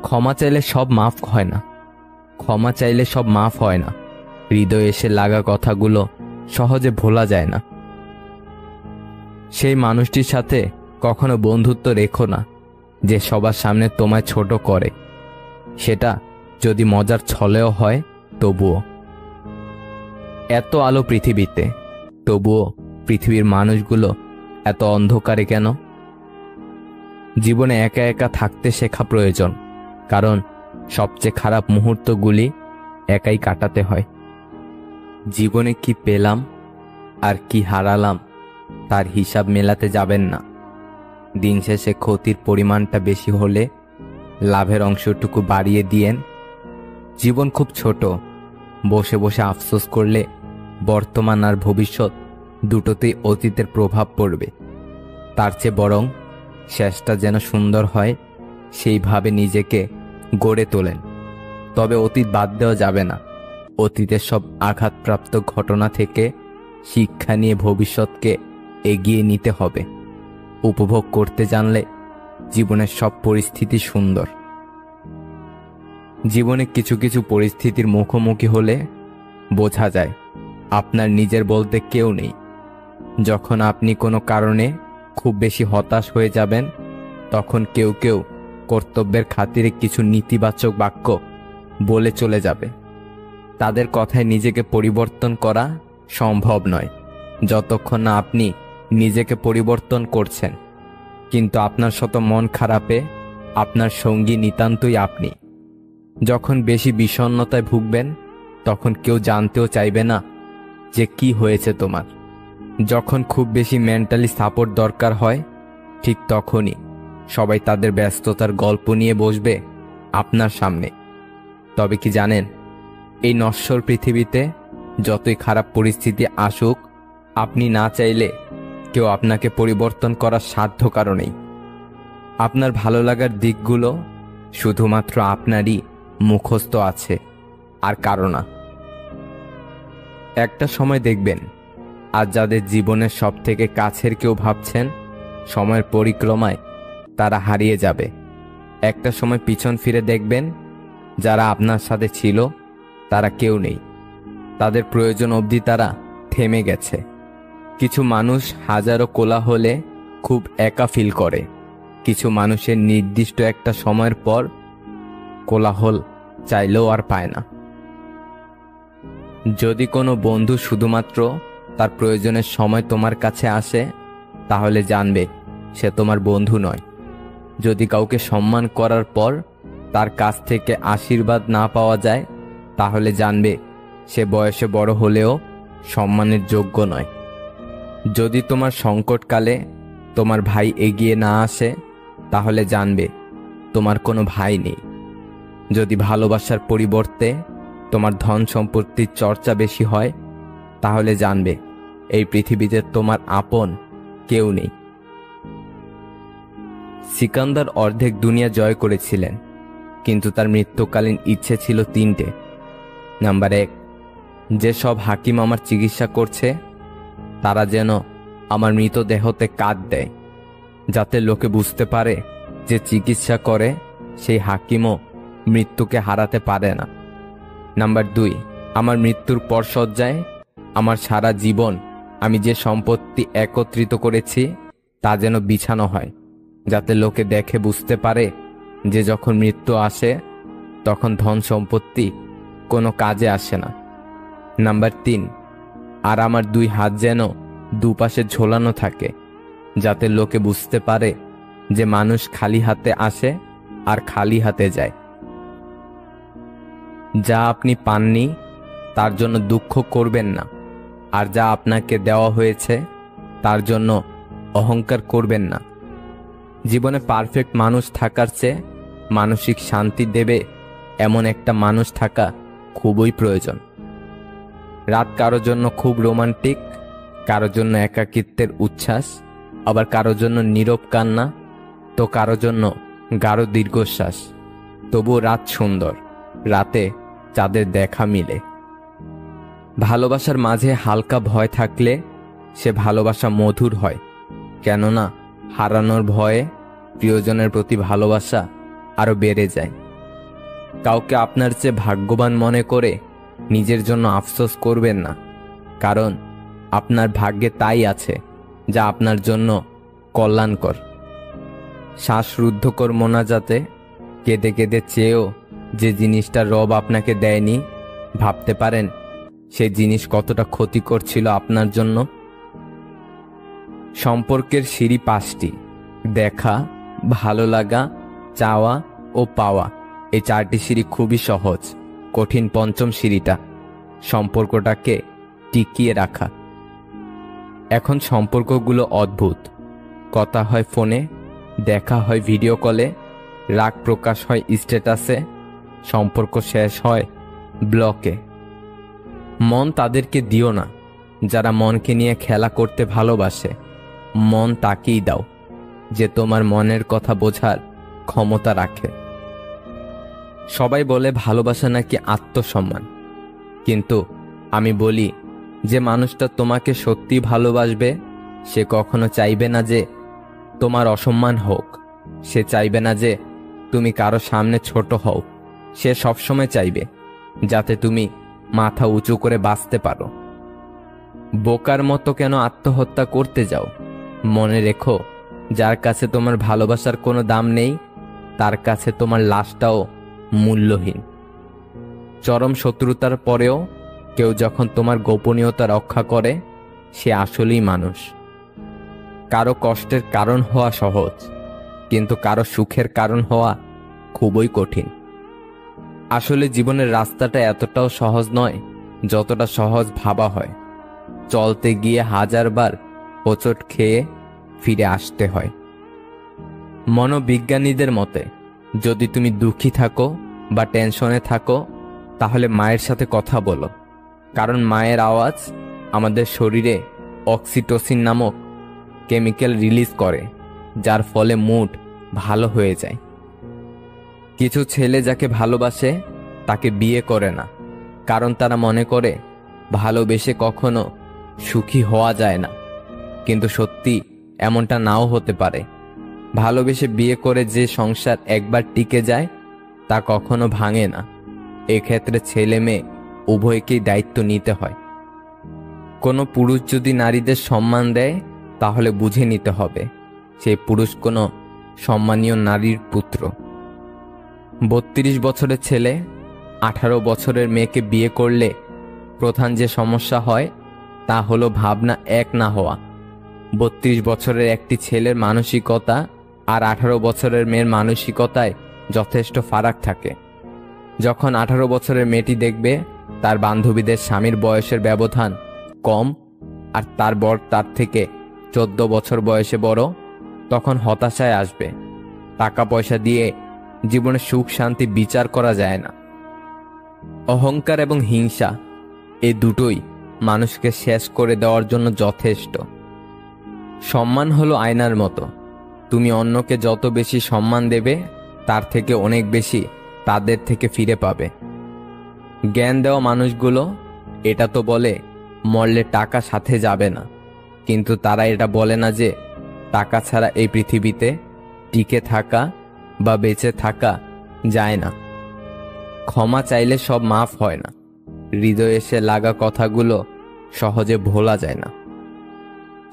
ক্ষমা চাইলে সব মাফ হয় না, ক্ষমা চাইলে সব মাফ হয় না। হৃদয়ে এসে লাগা কথাগুলো সহজে ভোলা যায় না। সেই মানুষটির সাথে কখনো বন্ধুত্ব রেখো না যে সবার সামনে তোমায় ছোট করে, সেটা যদি মজার ছলেও হয় তবুও। এত আলো পৃথিবীতে, তবুও পৃথিবীর মানুষগুলো এত অন্ধকারে কেন? জীবনে একা একা থাকতে শেখা প্রয়োজন, কারণ সবচেয়ে খারাপ মুহূর্তগুলি একাই কাটাতে হয়। জীবনে কি পেলাম আর কি হারালাম তার হিসাব মেলাতে যাবেন না। দিন শেষে ক্ষতির পরিমাণটা বেশি হলে লাভের অংশটুকু বাড়িয়ে দিয়েন। জীবন খুব ছোট, বসে বসে আফসোস করলে বর্তমান আর ভবিষ্যৎ দুটোতেই অতীতের প্রভাব পড়বে। তার চেয়ে বরং শেষটা যেন সুন্দর হয় সেইভাবে নিজেকে গড়ে তোলেন। তবে অতীত বাদ দেওয়া যাবে না। অতীতের সব আঘাতপ্রাপ্ত ঘটনা থেকে শিক্ষা নিয়ে ভবিষ্যৎকে এগিয়ে নিতে হবে। উপভোগ করতে জানলে জীবনের সব পরিস্থিতি সুন্দর। জীবনে কিছু কিছু পরিস্থিতির মুখোমুখি হলে বোঝা যায় আপনার নিজের বলতে কেউ নেই। যখন আপনি কোনো কারণে খুব বেশি হতাশ হয়ে যাবেন, তখন কেউ কেউ কর্তব্যের খাতিরে কিছু নেতিবাচক বাক্য বলে চলে যাবে। তাদের কথায় নিজেকে পরিবর্তন করা সম্ভব নয় যতক্ষণ না আপনি নিজেকে পরিবর্তন করছেন। কিন্তু আপনার শত মন খারাপে আপনার সঙ্গী নিতান্তই আপনি। যখন বেশি বিষণ্ণতায় ভুগবেন, তখন কেউ জানতেও চাইবে না যে কি হয়েছে তোমার। যখন খুব বেশি মেন্টালি সাপোর্ট দরকার হয়, ঠিক তখনই সবাই তাদের ব্যস্ততার গল্প নিয়ে বসবে আপনার সামনে। তবে কি জানেন, এই নশ্বর পৃথিবীতে যতই খারাপ পরিস্থিতি আসুক, আপনি না চাইলে কেউ আপনাকে পরিবর্তন করার সাধ্য কারণেই। আপনার ভালো লাগার দিকগুলো শুধুমাত্র আপনারই মুখস্থ আছে, আর কারো না। একটা সময় দেখবেন আর যাদের জীবনের সব থেকে কাছের কেউ ভাবছেন, সময়ের পরিক্রমায় তারা হারিয়ে যাবে। একটা সময় পিছন ফিরে দেখবেন যারা আপনার সাথে ছিল তারা কেউ নেই। তাদের প্রয়োজন অবধি তারা থেমে গেছে। কিছু মানুষ হাজারো কোলাহলে খুব একা ফিল করে। কিছু মানুষের নির্দিষ্ট একটা সময়ের পর কোলাহল চাইলেও আর পায় না। যদি কোনো বন্ধু শুধুমাত্র তার প্রয়োজনের সময় তোমার কাছে আসে, তাহলে জানবে সে তোমার বন্ধু নয়। যদি কাউকে সম্মান করার পর তার কাছ থেকে আশীর্বাদ না পাওয়া যায়, তাহলে জানবে সে বয়সে বড় হলেও সম্মানের যোগ্য নয়। যদি তোমার সংকটকালে তোমার ভাই এগিয়ে না আসে, তাহলে জানবে তোমার কোনো ভাই নেই। যদি ভালোবাসার পরিবর্তে তোমার ধন সম্পত্তির চর্চা বেশি হয়, তাহলে জানবে এই পৃথিবীতে তোমার আপন কেউ নেই। সিকান্দার অর্ধেক দুনিয়া জয় করেছিলেন, কিন্তু তার মৃত্যুকালীন ইচ্ছে ছিল তিনটে। নাম্বার 1, যে সব হাকিম আমার চিকিৎসা করছে তারা যেন আমার মৃতদেহতে কাট দেয়, যাতে লোকে বুঝতে পারে যে চিকিৎসা করে সেই হাকিমও মৃত্যুকে হারাতে পারে না। নাম্বার 2, আমার মৃত্যুর পর শয্যায় আমার সারা জীবন আমি যে সম্পত্তি একত্রিত করেছি তা যেন বিছানো হয়, যাতে লোকে দেখে বুঝতে পারে যে যখন মৃত্যু আসে তখন ধন সম্পত্তি কোনো কাজে আসে না। নাম্বার 3, আর আমার 2 হাত যেন দুপাশে ঝোলানো থাকে, যাতে লোকে বুঝতে পারে যে মানুষ খালি হাতে আসে আর খালি হাতে যায়। যা আপনি পাননি তার জন্য দুঃখ করবেন না, আর যা আপনাকে দেওয়া হয়েছে তার জন্য অহংকার করবেন না। জীবনে পারফেক্ট মানুষ থাকার চেয়ে মানসিক শান্তি দেবে এমন একটা মানুষ থাকা খুবই প্রয়োজন। রাত কারোর জন্য খুব রোমান্টিক, কারোর জন্য একাকিত্বের উচ্ছ্বাস, আবার কারোর জন্য নীরব কান্না, তো কারোর জন্য গাঢ় দীর্ঘশ্বাস। তবুও রাত সুন্দর, রাতে চাঁদের দেখা মিলে। ভালোবাসার মাঝে হালকা ভয় থাকলে সে ভালোবাসা মধুর হয়, কেননা হারানোর ভয়ে প্রিয়জনের প্রতি ভালোবাসা আরো বেড়ে যায়। কাউকে আপনার চেয়ে ভাগ্যবান মনে করে নিজের জন্য আফসোস করবেন না, কারণ আপনার ভাগ্যে তাই আছে যা আপনার জন্য কল্যাণকর। শ্বাসরুদ্ধকর মোনাজাতে কেঁদে কেঁদে চেয়েও যে জিনিসটা রব আপনাকে দেয়নি, ভাবতে পারেন সেই জিনিস কতটা ক্ষতিকর ছিল আপনার জন্য। সম্পর্কের সিঁড়ি 5টি: দেখা, ভালো লাগা, চাওয়া ও পাওয়া। এই 4টি সিঁড়ি খুবই সহজ, কঠিন 5ম সিঁড়িটা সম্পর্কটাকে টিকিয়ে রাখা। এখন সম্পর্কগুলো অদ্ভুত। কথা হয় ফোনে, দেখা হয় ভিডিও কলে, রাগ প্রকাশ হয় স্ট্যাটাসে, সম্পর্ক শেষ হয় ব্লকে। মন তাদেরকে দিও না যারা মনকে নিয়ে খেলা করতে ভালোবাসে। মন তাকেই দাও যে তোমার মনের কথা বোঝার ক্ষমতা রাখে। সবাই বলে ভালোবাসা নাকি আত্মসম্মান, কিন্তু আমি বলি যে মানুষটা তোমাকে সত্যি ভালোবাসবে সে কখনো চাইবে না যে তোমার অসম্মান হোক, সে চাইবে না যে তুমি কারো সামনে ছোট হও। সে সবসময় চাইবে যাতে তুমি মাথা উঁচু করে বাঁচতে পারো। বোকার মতো কেন আত্মহত্যা করতে যাও? মনে রেখো, যার কাছে তোমার ভালোবাসার কোনো দাম নেই তার কাছে তোমার লাশটাও মূল্যহীন। চরম শত্রুতার পরেও কেউ যখন তোমার গোপনীয়তা রক্ষা করে সে আসলেই মানুষ। কারো কষ্টের কারণ হওয়া সহজ, কিন্তু কারো সুখের কারণ হওয়া খুবই কঠিন। আসলে জীবনের রাস্তাটা এতটাও সহজ নয় যতটা সহজ ভাবা হয়। চলতে গিয়ে 1000 বার হোঁচট খেয়ে ফিরে আসতে হয়। মনোবিজ্ঞানীদের মতে যদি তুমি দুঃখী থাকো বা টেনশনে থাকো তাহলে মায়ের সাথে কথা বলো, কারণ মায়ের আওয়াজ আমাদের শরীরে অক্সিটোসিন নামক কেমিক্যাল রিলিজ করে, যার ফলে মুড ভালো হয়ে যায়। কিছু ছেলে যাকে ভালোবাসে তাকে বিয়ে করে না, কারণ তারা মনে করে ভালোবেসে কখনো সুখী হওয়া যায় না। কিন্তু সত্যি এমনটা নাও হতে পারে। ভালোবেসে বিয়ে করে যে সংসার একবার টিকে যায় তা কখনো ভাঙে না। এক্ষেত্রে ছেলে মেয়ে উভয়কেই দায়িত্ব নিতে হয়। কোনো পুরুষ যদি নারীদের সম্মান দেয় তাহলে বুঝে নিতে হবে সেই পুরুষ কোনো সম্মানীয় নারীর পুত্র। 32 বছরের ছেলে 18 বছরের মেয়েকে বিয়ে করলে প্রধান যে সমস্যা হয় তা হলো ভাবনা এক না হওয়া। 32 বছরের একটি ছেলের মানসিকতা আর 18 বছরের মেয়ের মানসিকতায় যথেষ্ট ফারাক থাকে। যখন 18 বছরের মেয়েটি দেখবে তার বান্ধবীদের স্বামীর বয়সের ব্যবধান কম আর তার বর তার থেকে 14 বছর বয়সে বড়, তখন হতাশায় আসবে। টাকা পয়সা দিয়ে জীবনে সুখ শান্তি বিচার করা যায় না। অহংকার এবং হিংসা এই দুটোই মানুষকে শেষ করে দেওয়ার জন্য যথেষ্ট। সম্মান হলো আয়নার মতো, তুমি অন্যকে যত বেশি সম্মান দেবে তার থেকে অনেক বেশি তাদের থেকে ফিরে পাবে। জ্ঞান দেওয়া মানুষগুলো এটা তো বলে মরলে টাকা সাথে যাবে না, কিন্তু তারা এটা বলে না যে টাকা ছাড়া এই পৃথিবীতে টিকে থাকা বা বেঁচে থাকা যায় না। ক্ষমা চাইলে সব মাফ হয় না, হৃদয়ে এসে লাগা কথাগুলো সহজে ভোলা যায় না।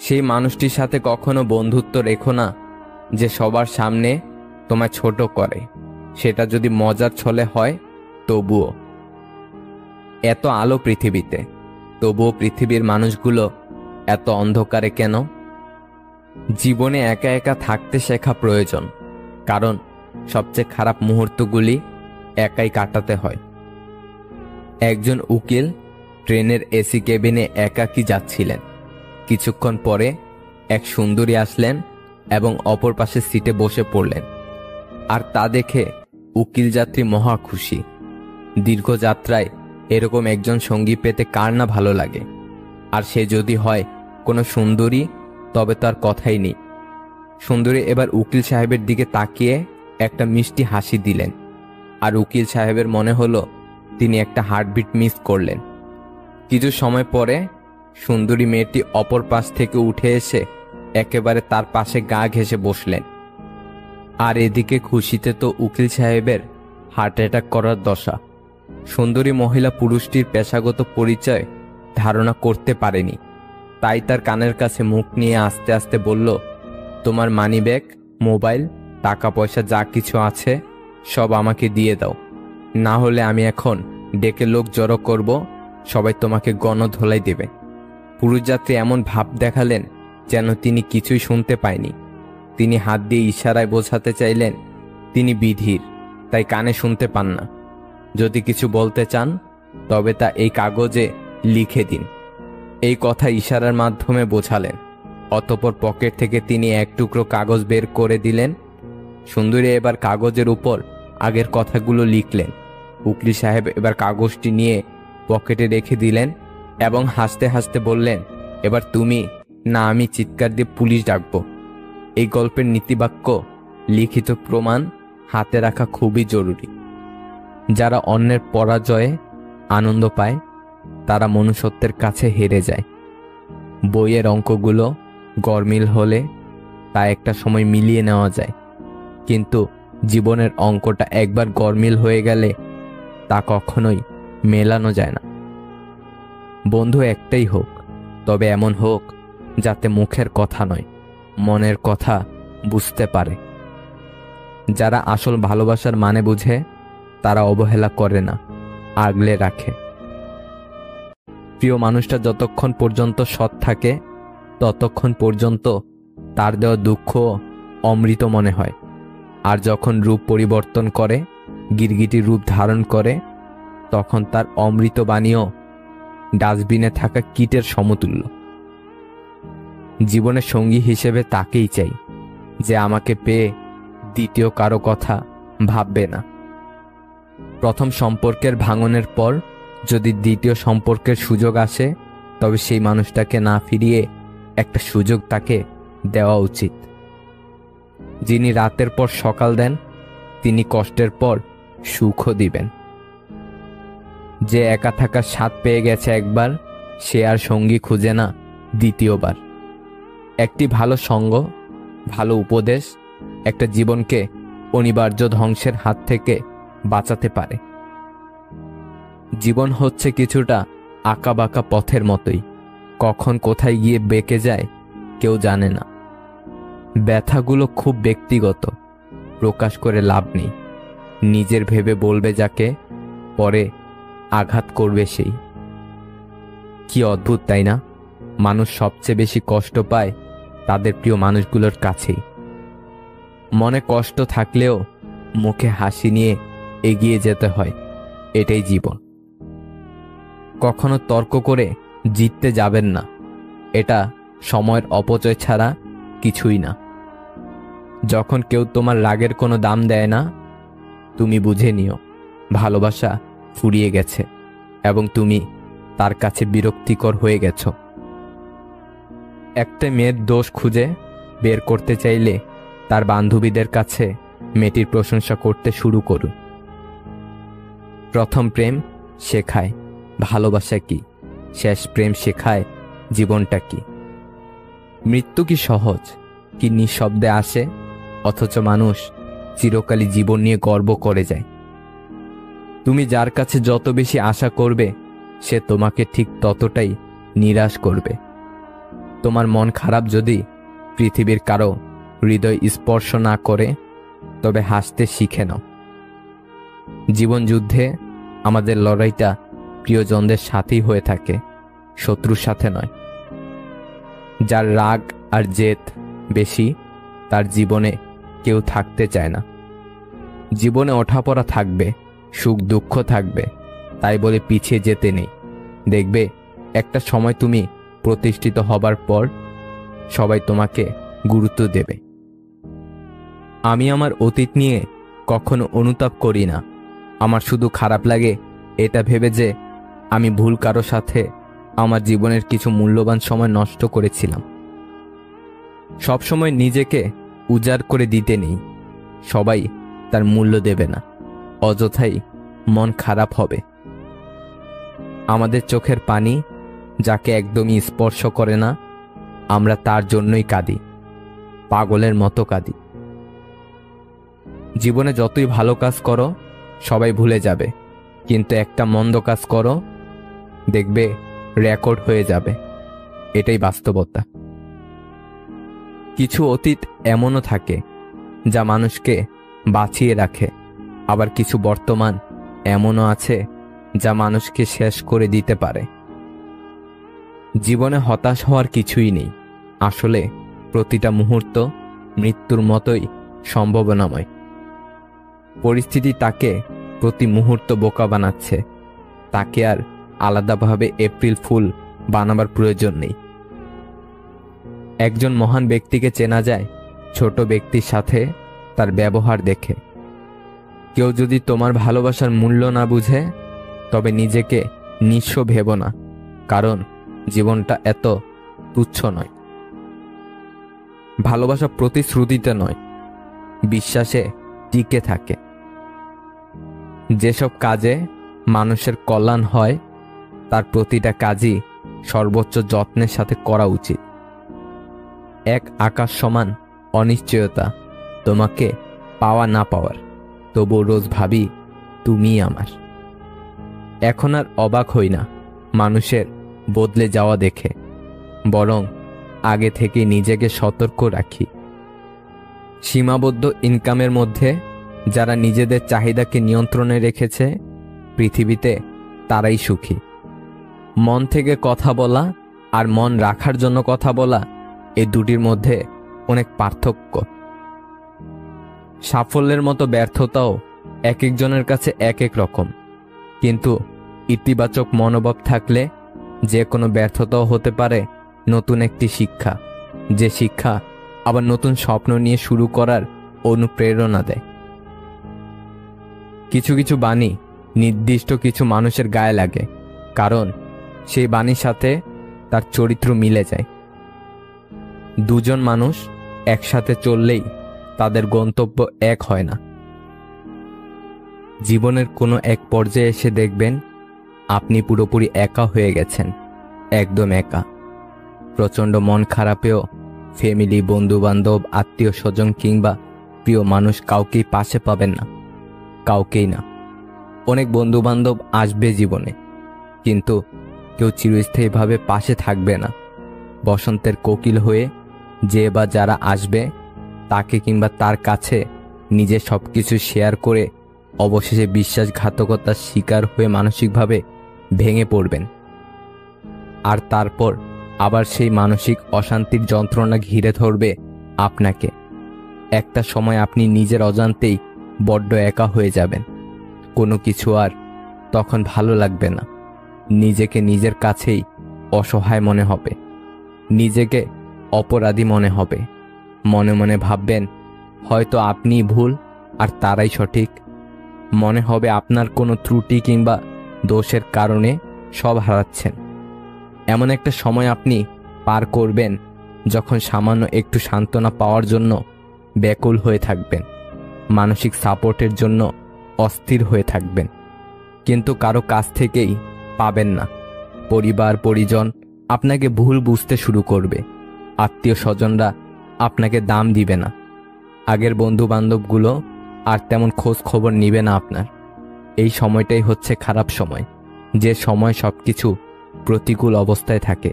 সেই মানুষটির সাথে কখনো বন্ধুত্ব রেখো না যে সবার সামনে তোমায় ছোট করে, সেটা যদি মজার ছলে হয় তবুও। এত আলো পৃথিবীতে, তবুও পৃথিবীর মানুষগুলো এত অন্ধকারে কেন? জীবনে একা একা থাকতে শেখা প্রয়োজন, কারণ সবচেয়ে খারাপ মুহূর্তগুলি একাই কাটাতে হয়। একজন উকিল ট্রেনের এসি কেবিনে একাকী যাচ্ছিলেন। কিছুক্ষণ পরে এক সুন্দরী আসলেন এবং অপর পাশের সিটে বসে পড়লেন। আর তা দেখে উকিল যাত্রী মহা খুশি। দীর্ঘ যাত্রায় এরকম একজন সঙ্গী পেতে কার না ভালো লাগে, আর সে যদি হয় কোনো সুন্দরী তবে তার কথাই নেই। সুন্দরী এবার উকিল সাহেবের দিকে তাকিয়ে একটা মিষ্টি হাসি দিলেন, আর উকিল সাহেবের মনে হলো তিনি একটা হার্টবিট মিস করলেন। কিছু সময় পরে সুন্দরী মেয়েটি অপর পাশ থেকে উঠে এসে একেবারে তার পাশে গা ঘেঁষে বসলেন। আর এদিকে খুশিতে তো উকিল সাহেবের হার্ট অ্যাটাক করার দশা। সুন্দরী মহিলা পুরুষটির পেশাগত পরিচয় ধারণা করতে পারেনি, তাই তার কানের কাছে মুখ নিয়ে আস্তে আস্তে বলল, তোমার মানিব্যাগ, মোবাইল, টাকা পয়সা যা কিছু আছে সব আমাকে দিয়ে দাও, না হলে আমি এখন ডেকে লোক জড়ো করব, সবাই তোমাকে গণধোলাই দেবে। পুরুষ যাত্রী এমন ভাব দেখালেন যেন তিনি কিছুই শুনতে পায়নি। তিনি হাত দিয়ে ইশারায় বোঝাতে চাইলেন তিনি বিধির, তাই কানে শুনতে পান না। যদি কিছু বলতে চান তবে তা এই কাগজে লিখে দিন। এই কথা ইশারার মাধ্যমে বোঝালেন। অতঃপর পকেট থেকে তিনি এক টুকরো কাগজ বের করে দিলেন। সুন্দরী এবার কাগজের উপর আগের কথাগুলো লিখলেন। উকিল সাহেব এবার কাগজটি নিয়ে পকেটে রেখে দিলেন এবং হাসতে হাসতে বললেন, এবার তুমি না আমি চিৎকার দিয়ে পুলিশ ডাকবো। এই গল্পের নীতিবাক্য, লিখিত প্রমাণ হাতে রাখা খুবই জরুরি। যারা অন্যের পরাজয়ে আনন্দ পায় তারা মনুষ্যত্বের কাছে হেরে যায়। বইয়ের অঙ্কগুলো গরমিল হলে তা একটা সময় মিলিয়ে নেওয়া যায়, কিন্তু জীবনের অঙ্কটা একবার গরমিল হয়ে গেলে তা কখনোই মেলানো যায় না। বন্ধু একটাই হোক, তবে এমন হোক যাতে মুখের কথা নয়, মনের কথা বুঝতে পারে। যারা আসল ভালোবাসার মানে বুঝে তারা অবহেলা করে না, আগলে রাখে। প্রিয় মানুষটা যতক্ষণ পর্যন্ত সৎ থাকে ততক্ষণ পর্যন্ত তার দেওয়া দুঃখ অমৃত মনে হয়, আর যখন রূপ পরিবর্তন করে, গিরগিটির রূপ ধারণ করে, তখন তার অমৃত বাণীও ডাস্টবিনে থাকা কীটের সমতুল্য। জীবনের সঙ্গী হিসেবে তাকেই চাই যে আমাকে পেয়ে দ্বিতীয় কারো কথা ভাববে না। প্রথম সম্পর্কের ভাঙনের পর যদি দ্বিতীয় সম্পর্কের সুযোগ আসে তবে সেই মানুষটাকে না ফিরিয়ে একটা সুযোগ তাকে দেওয়া উচিত। যিনি রাতের পর সকাল দেন তিনি কষ্টের পর সুখও দিবেন। যে একা থাকার স্বাদ পেয়ে গেছে একবার, সে আর সঙ্গী খুঁজে না দ্বিতীয়বার। একটি ভালো সঙ্গ, ভালো উপদেশ একটা জীবনকে অনিবার্য ধ্বংসের হাত থেকে বাঁচাতে পারে। জীবন হচ্ছে কিছুটা আঁকাবাঁকা পথের মতোই, কখন কোথায় গিয়ে বেঁকে যায় কেউ জানে না। ব্যথাগুলো খুব ব্যক্তিগত, প্রকাশ করে লাভ নেই। নিজের ভেবে বলবে যাকে, পরে আঘাত করবে সেই। কি অদ্ভুত তাই না? মানুষ সবচেয়ে বেশি কষ্ট পায় তাদের প্রিয় মানুষগুলোর কাছেই। মনে কষ্ট থাকলেও মুখে হাসি নিয়ে এগিয়ে যেতে হয়, এটাই জীবন। কখনো তর্ক করে জিততে যাবেন না, এটা সময়ের অপচয় ছাড়া কিছুই না। যখন কেউ তোমার রাগের কোনো দাম দেয় না, তুমি বুঝে নিও ভালোবাসা ফুরিয়ে গেছে এবং তুমি তার কাছে বিরক্তিকর হয়ে গেছ। একটা মেয়ের দোষ খুঁজে বের করতে চাইলে তার বান্ধবীদের কাছে মেয়েটির প্রশংসা করতে শুরু করুন। প্রথম প্রেম শেখায় ভালোবাসা কি, শেষ প্রেম শেখায় জীবনটা কি। মৃত্যু কি সহজ, কি নিঃশব্দে আসে, অথচ মানুষ চিরকালই জীবন নিয়ে গর্ব করে যায়। তুমি যার কাছে যত বেশি আশা করবে, সে তোমাকে ঠিক ততটাই নিরাশ করবে। তোমার মন খারাপ যদি পৃথিবীর কারো হৃদয় স্পর্শ না করে, তবে হাসতে শিখে নাও। জীবন যুদ্ধে আমাদের লড়াইটা প্রিয়জনদের সাথেই হয়ে থাকে, শত্রুর সাথে নয়। যার রাগ আর জেদ বেশি, তার জীবনে কেউ থাকতে চায় না। জীবনে ওঠাপড়া থাকবে, সুখ দুঃখ থাকবে, তাই বলে পিছিয়ে যেতে নেই। দেখবে একটা সময় তুমি প্রতিষ্ঠিত হবার পর সবাই তোমাকে গুরুত্ব দেবে। আমি আমার অতীত নিয়ে কখনো অনুতাপ করি না। আমার শুধু খারাপ লাগে এটা ভেবে যে আমি ভুল কারো সাথে আমার জীবনের কিছু মূল্যবান সময় নষ্ট করেছিলাম। সবসময় নিজেকে উজাড় করে দিতে নেই, সবাই তার মূল্য দেবে না, অযথাই মন খারাপ হবে। আমাদের চোখের পানি যাকে একদমই স্পর্শ করে না, আমরা তার জন্যই কাঁদি, পাগলের মতো কাঁদি। জীবনে যতই ভালো কাজ করো সবাই ভুলে যাবে, কিন্তু একটা মন্দ কাজ করো, দেখবে রেকর্ড হয়ে যাবে। এটাই বাস্তবতা। কিছু অতীত এমনও থাকে যা মানুষকে বাঁচিয়ে রাখে, আবার কিছু বর্তমান এমনও আছে যা মানুষকে শেষ করে দিতে পারে। জীবনে হতাশ হওয়ার কিছুই নেই। আসলে প্রতিটা মুহূর্ত মৃত্যুর মতোই সম্ভাবনাময়। পরিস্থিতি তাকে প্রতি মুহূর্ত বোকা বানাচ্ছে, তাকে আর আলাদাভাবে এপ্রিল ফুল বানাবার প্রয়োজন নেই। একজন মহান ব্যক্তিকে চেনা যায় ছোট ব্যক্তির সাথে তার ব্যবহার দেখে। কেউ যদি তোমার ভালোবাসার মূল্য না বুঝে, তবে নিজেকে নিঃস্ব ভেবো না, কারণ জীবনটা এত তুচ্ছ নয়। ভালোবাসা প্রতিশ্রুতিতে নয়, বিশ্বাসে টিকে থাকে। যেসব কাজে মানুষের কল্যাণ হয়, তার প্রতিটা কাজই সর্বোচ্চ যত্নের সাথে করা উচিত। এক আকাশ সমান অনিশ্চয়তা তোমাকে পাওয়া না পাওয়ার, তবু রোজ ভাবি তুমিই আমার। এখন আর অবাক হই না মানুষের বদলে যাওয়া দেখে, বরং আগে থেকে নিজেকে সতর্ক রাখি। সীমাবদ্ধ ইনকামের মধ্যে যারা নিজেদের চাহিদাকে নিয়ন্ত্রণে রেখেছে, পৃথিবীতে তারাই সুখী। মন থেকে কথা বলা আর মন রাখার জন্য কথা বলা, এই দুটির মধ্যে অনেক পার্থক্য। সাফল্যের মতো ব্যর্থতাও এক একজনের কাছে এক এক রকম, কিন্তু ইতিবাচক মনোভাব থাকলে যে কোনো ব্যর্থতাও হতে পারে নতুন একটি শিক্ষা, যে শিক্ষা আবার নতুন স্বপ্ন নিয়ে শুরু করার অনুপ্রেরণা দেয়। কিছু কিছু বাণী নির্দিষ্ট কিছু মানুষের গায়ে লাগে, কারণ সেই বাণীর সাথে তার চরিত্র মিলে যায়। দুজন মানুষ একসাথে চললেই তাদের গন্তব্য এক হয় না। জীবনের কোনো এক পর্যায়ে এসে দেখবেন আপনি পুরোপুরি একা হয়ে গেছেন, একদম একা। প্রচণ্ড মন খারাপেও ফ্যামিলি, বন্ধু বান্ধব, আত্মীয় স্বজন কিংবা প্রিয় মানুষ কাউকেই পাশে পাবেন না, কাউকেই না। অনেক বন্ধু বান্ধব আসবে জীবনে, কিন্তু কেউ চিরস্থায়ীভাবে পাশে থাকবে না। বসন্তের কোকিল হয়ে যে বা যারা আসবে, তাকে কিংবা তার কাছে নিজে সবকিছু শেয়ার করে অবশেষে বিশ্বাসঘাতকতার শিকার হয়ে মানসিকভাবে ভেঙে পড়বেন। আর তারপর আবার সেই মানসিক অশান্তির যন্ত্রণা ঘিরে ধরবে আপনাকে। একটা সময় আপনি নিজের অজান্তেই বড্ড একা হয়ে যাবেন, কোনো কিছু আর তখন ভালো লাগবে না। নিজেকে নিজের কাছেই অসহায় মনে হবে, নিজেকে অপরাধী মনে হবে। মনে মনে ভাববেন হয়তো আপনিই ভুল আর তারাই সঠিক। মনে হবে আপনার কোনো ত্রুটি কিংবা দোষের কারণে সব হারাচ্ছেন। এমন একটা সময় আপনি পার করবেন যখন সামান্য একটু সান্ত্বনা পাওয়ার জন্য ব্যাকুল হয়ে থাকবেন, মানসিক সাপোর্টের জন্য অস্থির হয়ে থাকবেন, কিন্তু কারো কাছ থেকেই পাবেন না। পরিবার পরিজন আপনাকে ভুল বুঝতে শুরু করবে, আত্মীয় স্বজনরা আপনাকে দাম দিবে না, আগের বন্ধু বান্ধবগুলো আর তেমন খোঁজ খবর নিবে না আপনার। এই সময়টাই হচ্ছে খারাপ সময়, যে সময় সবকিছু প্রতিকূল অবস্থায় থাকে।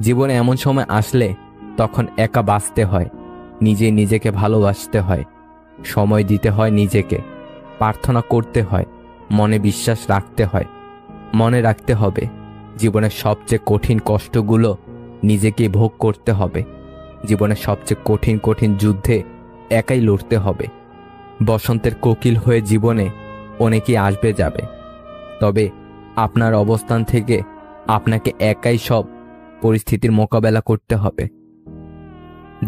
জীবনে এমন সময় আসলে তখন একা বাঁচতে হয়, নিজেকে ভালোবাসতে হয়, সময় দিতে হয় নিজেকে, প্রার্থনা করতে হয়, মনে বিশ্বাস রাখতে হয়। মনে রাখতে হবে জীবনের সবচেয়ে কঠিন কষ্টগুলো নিজেকে ভোগ করতে হবে। জীবনের সবচেয়ে কঠিন কঠিন যুদ্ধে একাই লড়তে হবে। বসন্তের কোকিল হয়ে জীবনে অনেকেই আসবে যাবে, তবে আপনার অবস্থান থেকে আপনাকে একাই সব পরিস্থিতির মোকাবেলা করতে হবে।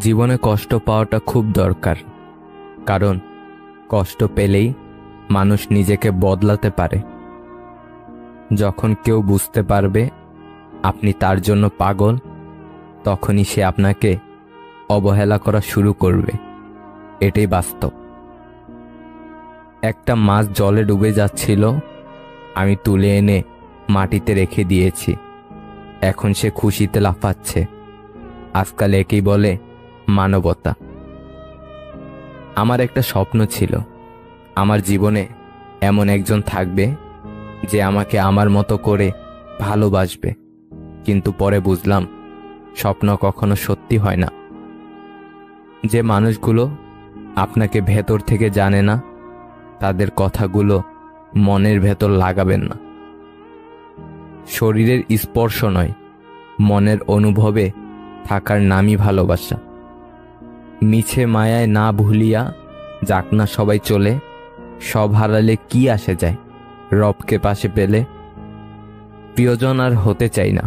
জীবনে কষ্ট পাওয়াটা খুব দরকার, কারণ কষ্ট পেলেই মানুষ নিজেকে বদলাতে পারে। যখন কেউ বুঝতে পারবে আপনি তার জন্য পাগল, তখনই সে আপনাকে অবহেলা করা শুরু করবে। এটাই বাস্তব। একটা মাছ জলে ডুবে যাচ্ছিল, আমি তুলে এনে মাটিতে রেখে দিয়েছি, এখন সে খুশিতে লাফাচ্ছে। আজকাল একেই বলে মানবতা। আমার একটা স্বপ্ন ছিল, আমার জীবনে এমন একজন থাকবে যে আমাকে আমার মতো করে ভালোবাসবে, কিন্তু পরে বুঝলাম স্বপ্ন কখনো সত্যি হয় না। যে মানুষগুলো আপনাকে ভেতর থেকে জানে না, তাদের কথাগুলো মনের ভেতর লাগাবেন না। শরীরের স্পর্শ নয়, মনের অনুভবে থাকার নামই ভালোবাসা। মিছে মায়ায় না ভুলিয়া যাক না সবাই চলে, সব হারালে কি আসে যায় রবকে পাশে পেলে। প্রিয়জন আর হতে চাই না,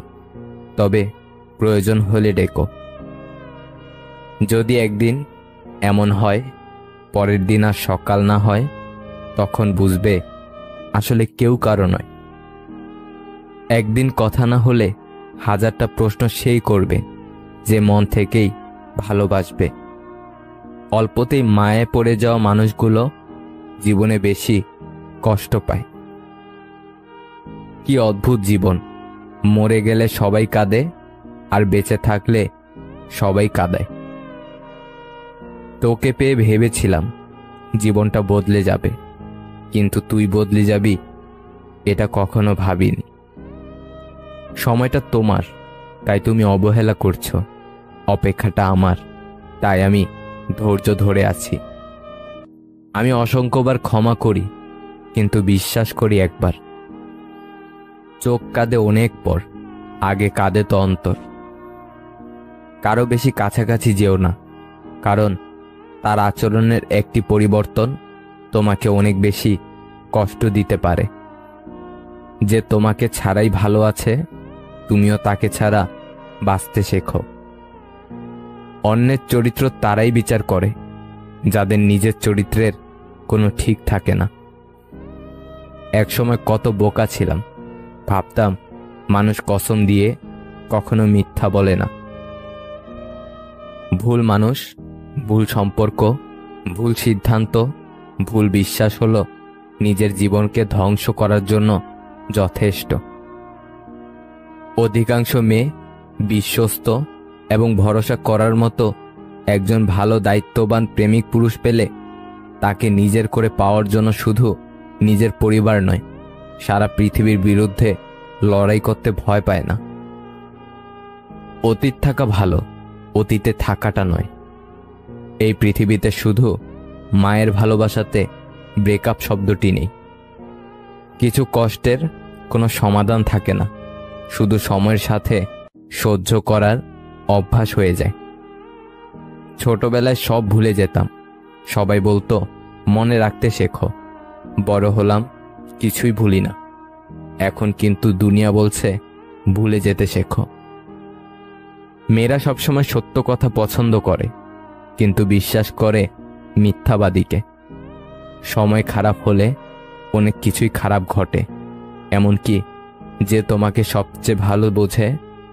তবে প্রয়োজন হলে ডেকো। যদি একদিন এমন হয় পরের দিন আর সকাল না হয়, তখন বুঝবে আসলে কেউ কারো নয়। একদিন কথা না হলে হাজারটা প্রশ্ন সেই করবে যে মন থেকেই ভালোবাসবে। অল্পতেই মায়ে পড়ে যাওয়া মানুষগুলো জীবনে বেশি কষ্ট পায়। কি অদ্ভুত জীবন, মরে গেলে সবাই কাঁদে আর বেঁচে থাকলে সবাই কাঁদায়। তোকে পেয়ে ভেবেছিলাম জীবনটা বদলে যাবে, কিন্তু তুই বদলে যাবি এটা কখনো ভাবিনি। সময়টা তোমার, তাই তুমি অবহেলা করছো। অপেক্ষাটা আমার, তাই আমি ধৈর্য ধরে আছি। আমি অসংখ্যবার ক্ষমা করি, কিন্তু বিশ্বাস করি একবার। চোখ কাঁদে অনেক পর, আগে কাঁদে তো অন্তর। কারো বেশি কাছাকাছি যেও না, কারণ তার আচরণের একটি পরিবর্তন তোমাকে অনেক বেশি কষ্ট দিতে পারে। যে তোমাকে ছাড়াই ভালো আছে, তুমিও তাকে ছাড়া বাঁচতে শেখো। অন্যের চরিত্র তারাই বিচার করে যাদের নিজের চরিত্রের কোনো ঠিক থাকে না। একসময় কত বোকা ছিলাম, ভাবতাম মানুষ কসম দিয়ে কখনো মিথ্যা বলে না। ভুল মানুষ, ভুল সম্পর্ক, ভুল সিদ্ধান্ত, ভুল বিশ্বাস হলো নিজের জীবনকে ধ্বংস করার জন্য যথেষ্ট। অধিকাংশ মেয়ে বিশ্বস্ত এবং ভরসা করার মতো একজন ভালো দায়িত্ববান প্রেমিক পুরুষ পেলে তাকে নিজের করে পাওয়ার জন্য শুধু নিজের পরিবার নয়, সারা পৃথিবীর বিরুদ্ধে লড়াই করতে ভয় পায় না। অতীত থাকা ভালো, অতীতে থাকাটা নয়। এই পৃথিবীতে শুধু মায়ের ভালোবাসাতে ব্রেকআপ শব্দটি নেই। কিছু কষ্টের কোনো সমাধান থাকে না, শুধু সময়ের সাথে সহ্য করার অভ্যাস হয়ে যায়। ছোটবেলায় সব ভুলে যেতাম, সবাই বলতো মনে রাখতে শেখো। বড় হলাম, কিছুই ভুলি না, এখন কিন্তু দুনিয়া বলছে ভুলে যেতে শেখো। মেয়েরা সবসময় সত্য কথা পছন্দ করে, কিন্তু বিশ্বাস করে মিথ্যাবাদীকে। সময় খারাপ হলে অনেক কিছুই খারাপ ঘটে, এমনকি যে তোমাকে সবচেয়ে ভালো বোঝে,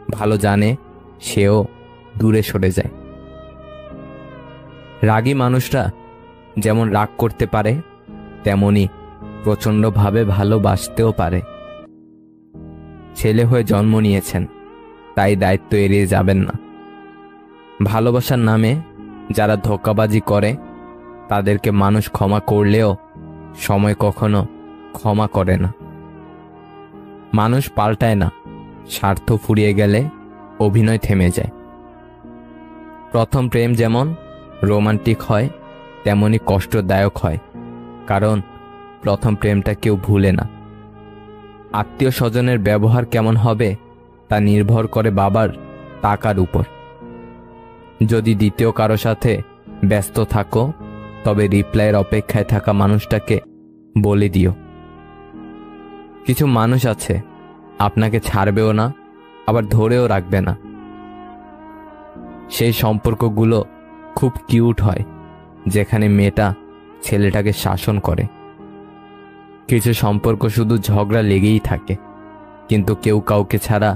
ভালো জানে, সেও দূরে সরে যায়। রাগী মানুষরা যেমন রাগ করতে পারে, তেমনি প্রচণ্ডভাবে ভালোবাসতেও পারে। ছেলে হয়ে জন্ম নিয়েছেন, তাই দায়িত্ব এড়িয়ে যাবেন না। ভালোবাসার নামে যারা ধোঁকাবাজি করে, তাদেরকে মানুষ ক্ষমা করলেও সময় কখনো ক্ষমা করে না। মানুষ পাল্টায় না, স্বার্থ ফুরিয়ে গেলে অভিনয় থেমে যায়। প্রথম প্রেম যেমন রোমান্টিক হয়, তেমনি কষ্টদায়ক হয়, কারণ প্রথম প্রেমটা কেউ ভুলে না। আত্মীয় স্বজনের ব্যবহার কেমন হবে তা নির্ভর করে বাবার টাকার উপর। যদি দ্বিতীয় কারো সাথে ব্যস্ত থাকো, তবে রিপ্লাইয়ের অপেক্ষায় থাকা মানুষটাকে বলে দিও। কিছু মানুষ আছে আপনাকে ছাড়বেও না, আবার ধরেও রাখবে না। সেই সম্পর্কগুলো খুব কিউট হয়, যেখানে মেয়েটা ছেলেটাকে শাসন করে। কিছু সম্পর্ক শুধু ঝগড়া লেগেই থাকে, কিন্তু কেউ কাউকে ছাড়া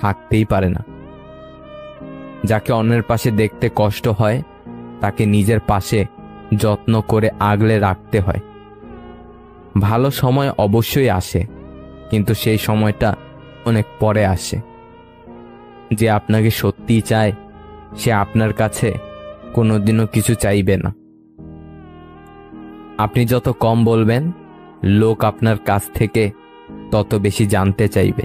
থাকতেই পারে না। যাকে অন্যের পাশে দেখতে কষ্ট হয়, তাকে নিজের পাশে যত্ন করে আগলে রাখতে হয়। ভালো সময় অবশ্যই আসে, কিন্তু সেই সময়টা অনেক পরে আসে। যে আপনাকে সত্যিই চায়, সে আপনার কাছে কোনোদিনও কিছু চাইবে না। আপনি যত কম বলবেন, লোক আপনার কাছ থেকে তত বেশি জানতে চাইবে।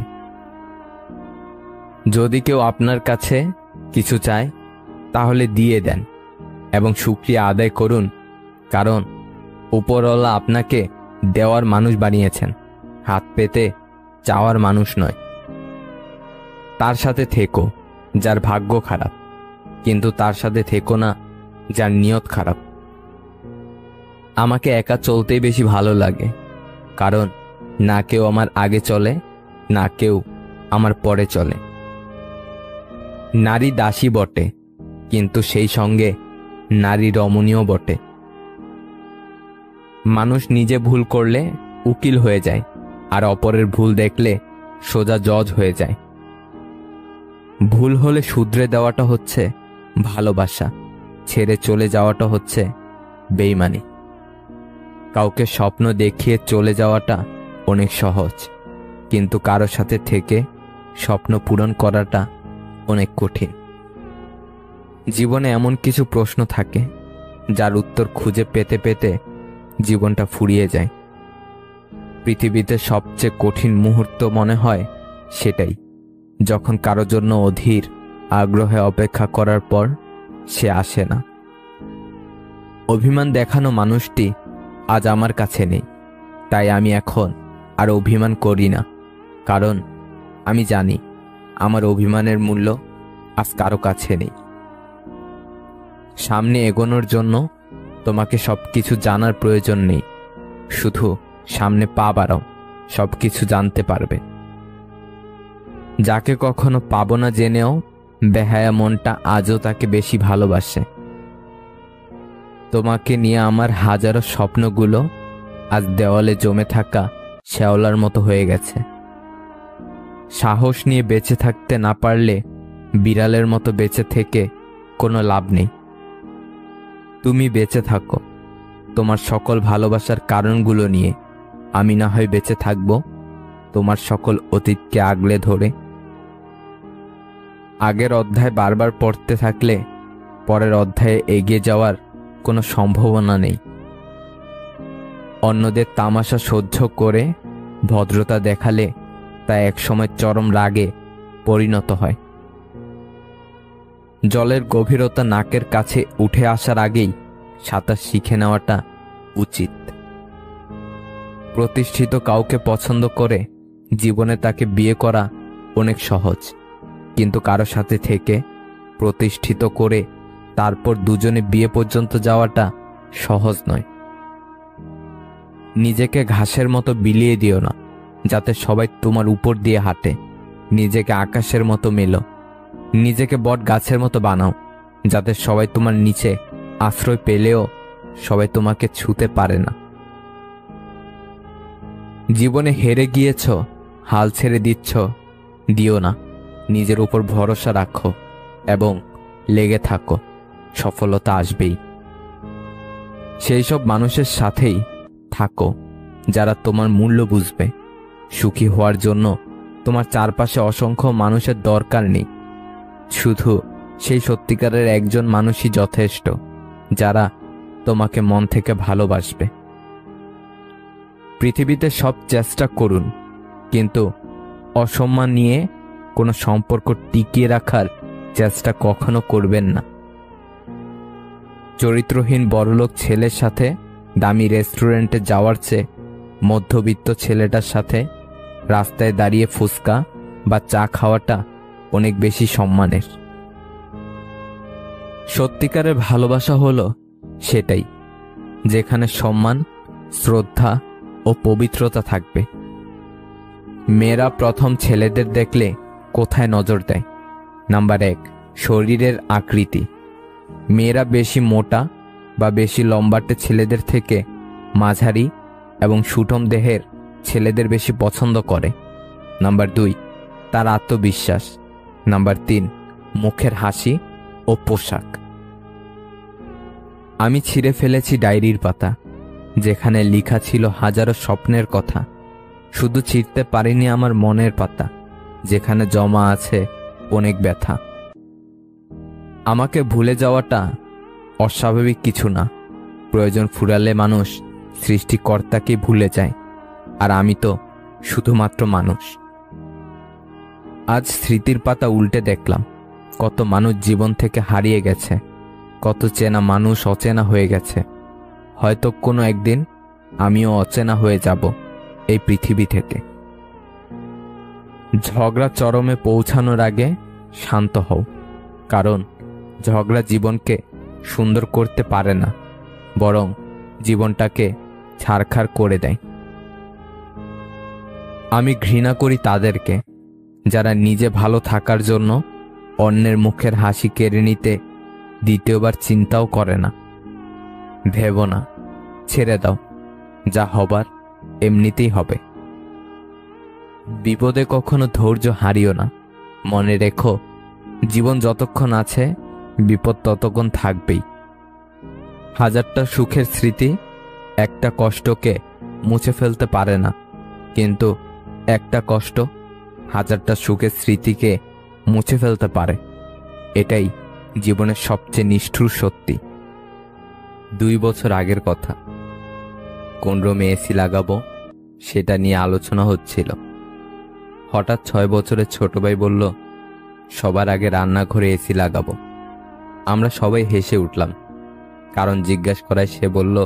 যদি কেউ আপনার কাছে কিছু চায়, তাহলে দিয়ে দেন এবং শুকরিয়া আদায় করুন, কারণ উপরওয়ালা আপনাকে দেওয়ার মানুষ বানিয়েছেন, হাত পেতে চাওয়ার মানুষ নয়। তার সাথে থেকো যার ভাগ্য খারাপ, কিন্তু তার সাথে থেকো না যার নিয়ত খারাপ। আমাকে একা চলতেই বেশি ভালো লাগে, কারণ না কেউ আমার আগে চলে, না কেউ আমার পরে চলে। নারী দাসী বটে, কিন্তু সেই সঙ্গে নারী রমণীয় বটে। মানুষ নিজে ভুল করলে উকিল হয়ে যায়, আর অপরের ভুল দেখলে সোজা জজ হয়ে যায়। ভুল হলে শুধরে দেওয়াটা হচ্ছে ভালোবাসা, ছেড়ে চলে যাওয়াটা হচ্ছে বেইমানি। কাউকে স্বপ্ন দেখিয়ে চলে যাওয়াটা অনেক সহজ, কিন্তু কারো সাথে থেকে স্বপ্ন পূরণ করাটা অনেক কঠিন। জীবনে এমন কিছু প্রশ্ন থাকে যার উত্তর খুঁজে পেতে পেতে জীবনটা ফুরিয়ে যায়। পৃথিবীতে সবচেয়ে কঠিন মুহূর্ত মনে হয় সেটাই, যখন কারো জন্য অধীর আগ্রহে অপেক্ষা করার পর সে আসে না। অভিমান দেখানো মানুষটি আজ আমার কাছে নেই, তাই আমি এখন আর অভিমান করি না, কারণ আমি জানি আমার অভিমানের মূল্য আজ কারো কাছে নেই। সামনে এগোনোর জন্য তোমাকে সবকিছু জানার প্রয়োজন নেই, শুধু সামনে পা বাড়াও, সবকিছু জানতে পারবে। যাকে কখনো পাবো না জেনেও বেহায়া মনটা আজও তাকে বেশি ভালোবাসে। তোমাকে নিয়ে আমার হাজারো স্বপ্নগুলো আজ দেওয়ালে জমে থাকা শ্যাওলার মতো হয়ে গেছে। সাহস নিয়ে বেঁচে থাকতে না পারলে বিড়ালের মতো বেঁচে থেকে কোনো লাভ নেই। তুমি বেঁচে থাকো তোমার সকল ভালোবাসার কারণগুলো নিয়ে, আমি না হয় বেঁচে থাকব তোমার সকল অতীতকে আগলে ধরে। আগের অধ্যায় বারবার পড়তে থাকলে পরের অধ্যায়ে এগিয়ে যাওয়ার কোনো সম্ভাবনা নেই। অন্যদের তামাশা সহ্য করে ভদ্রতা দেখালে তা একসময় চরম রাগে পরিণত হয়। জলের গভীরতা নাকের কাছে উঠে আসার আগেই সাঁতার শিখে নেওয়াটা উচিত। প্রতিষ্ঠিত কাউকে পছন্দ করে জীবনে তাকে বিয়ে করা অনেক সহজ, কিন্তু কারো সাথে থেকে প্রতিষ্ঠিত করে তারপর দুজনে বিয়ে পর্যন্ত যাওয়াটা সহজ নয়। নিজেকে ঘাসের মতো বিলিয়ে দিও না, যাতে সবাই তোমার উপর দিয়ে হাঁটে। নিজেকে আকাশের মতো মেলো, নিজেকে বট গাছের মতো বানাও, যাতে সবাই তোমার নিচে আশ্রয় পেলেও সবাই তোমাকে ছুঁতে পারে না। জীবনে হেরে গিয়েছ, হাল ছেড়ে দিচ্ছ, দিও না। নিজের উপর ভরসা রাখো এবং লেগে থাকো, সফলতা আসবেই। সেই সব মানুষের সাথেই থাকো যারা তোমার মূল্য বুঝবে। সুখী হওয়ার জন্য তোমার চারপাশে অসংখ্য মানুষের দরকার নেই, শুধু সেই সত্যিকারের একজন মানুষই যথেষ্ট যারা তোমাকে মন থেকে ভালোবাসবে। পৃথিবীতে সব চেষ্টা করুন, কিন্তু অসম্মান নিয়ে কোনো সম্পর্ক টিকিয়ে রাখার চেষ্টা কখনো করবেন না। চরিত্রহীন বড়লোক ছেলের সাথে দামি রেস্টুরেন্টে যাওয়ার চেয়ে মধ্যবিত্ত ছেলেটার সাথে রাস্তায় দাঁড়িয়ে ফুচকা বা চা খাওয়াটা অনেক বেশি সম্মানের। সত্যিকারের ভালোবাসা হলো সেটাই, যেখানে সম্মান, শ্রদ্ধা ও পবিত্রতা থাকবে। মেয়েরা প্রথম ছেলেদের দেখলে কোথায় নজর দেয়? নাম্বার 1, শরীরের আকৃতি। মেয়েরা বেশি মোটা বা বেশি লম্বাটে ছেলেদের থেকে মাঝারি এবং সুঠম দেহের ছেলেদের বেশি পছন্দ করে। নাম্বার 2, তার আত্মবিশ্বাস। নাম্বার 3, মুখের হাসি ও পোশাক। আমি ছিঁড়ে ফেলেছি ডায়েরির পাতা, যেখানে লেখা ছিল হাজারো স্বপ্নের কথা। শুধু ছিঁড়তে পারিনি আমার মনের পাতা, যেখানে জমা আছে অনেক ব্যথা। আমাকে ভুলে যাওয়াটা অস্বাভাবিক কিছু না। প্রয়োজন ফুরালে মানুষ সৃষ্টিকর্তাকে ভুলে যায়, আর আমি তো শুধুমাত্র মানুষ। আজ স্মৃতির পাতা উল্টে দেখলাম কত মানুষ জীবন থেকে হারিয়ে গেছে, কত চেনা মানুষ অচেনা হয়ে গেছে। হয়তো কোনো একদিন আমিও অচেনা হয়ে যাব এই পৃথিবী থেকে। ঝগড়া চরমে পৌঁছানোর আগে শান্ত হও, কারণ ঝগড়া জীবনকে সুন্দর করতে পারে না, বরং জীবনটাকে ছারখার করে দেয়। আমি ঘৃণা করি তাদেরকে যারা নিজে ভালো থাকার জন্য অন্যের মুখের হাসি কেড়ে নিতে দ্বিতীয়বার চিন্তাও করে না। ভেবো না, ছেড়ে দাও, যা হবার এমনিতেই হবে। বিপদে কখনো ধৈর্য হারিও না। মনে রেখো, জীবন যতক্ষণ আছে বিপদ ততক্ষণ থাকবেই। হাজারটা সুখের স্মৃতি একটা কষ্টকে মুছে ফেলতে পারে না, কিন্তু একটা কষ্ট হাজারটা সুখের স্মৃতিকে মুছে ফেলতে পারে। এটাই জীবনের সবচেয়ে নিষ্ঠুর সত্যি। 2 বছর আগের কথা। কোন রুমে এসি লাগাবো সেটা নিয়ে আলোচনা হচ্ছিল। হঠাৎ 6 বছরের ছোট ভাই বলল, সবার আগে রান্নাঘরে এসি লাগাবো। আমরা সবাই হেসে উঠলাম, কারণ জিজ্ঞাসা করায় সে বলল,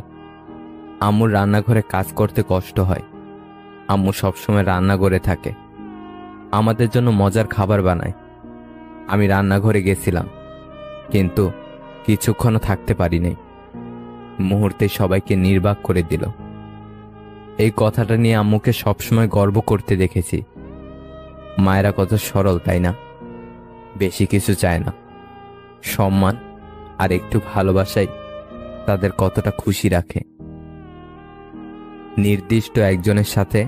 আম্মুর রান্নাঘরে কাজ করতে কষ্ট হয়। আম্মু সবসময় রান্নাঘরে থাকে, আমাদের জন্য মজার খাবার বানায়। আমি রান্নাঘরে গেছিলাম, কিন্তু কিছুক্ষণও থাকতে পারিনি। মুহূর্তে সবাইকে নির্বাক করে দিল। এই কথাটা নিয়ে আম্মুকে সবসময় গর্ব করতে দেখেছি। মায়েরা কত সরল, তাই না? বেশি কিছু চায় না, সম্মান আর একটু ভালোবাসাই তাদের কতটা খুশি রাখে। নির্দিষ্ট একজনের সাথে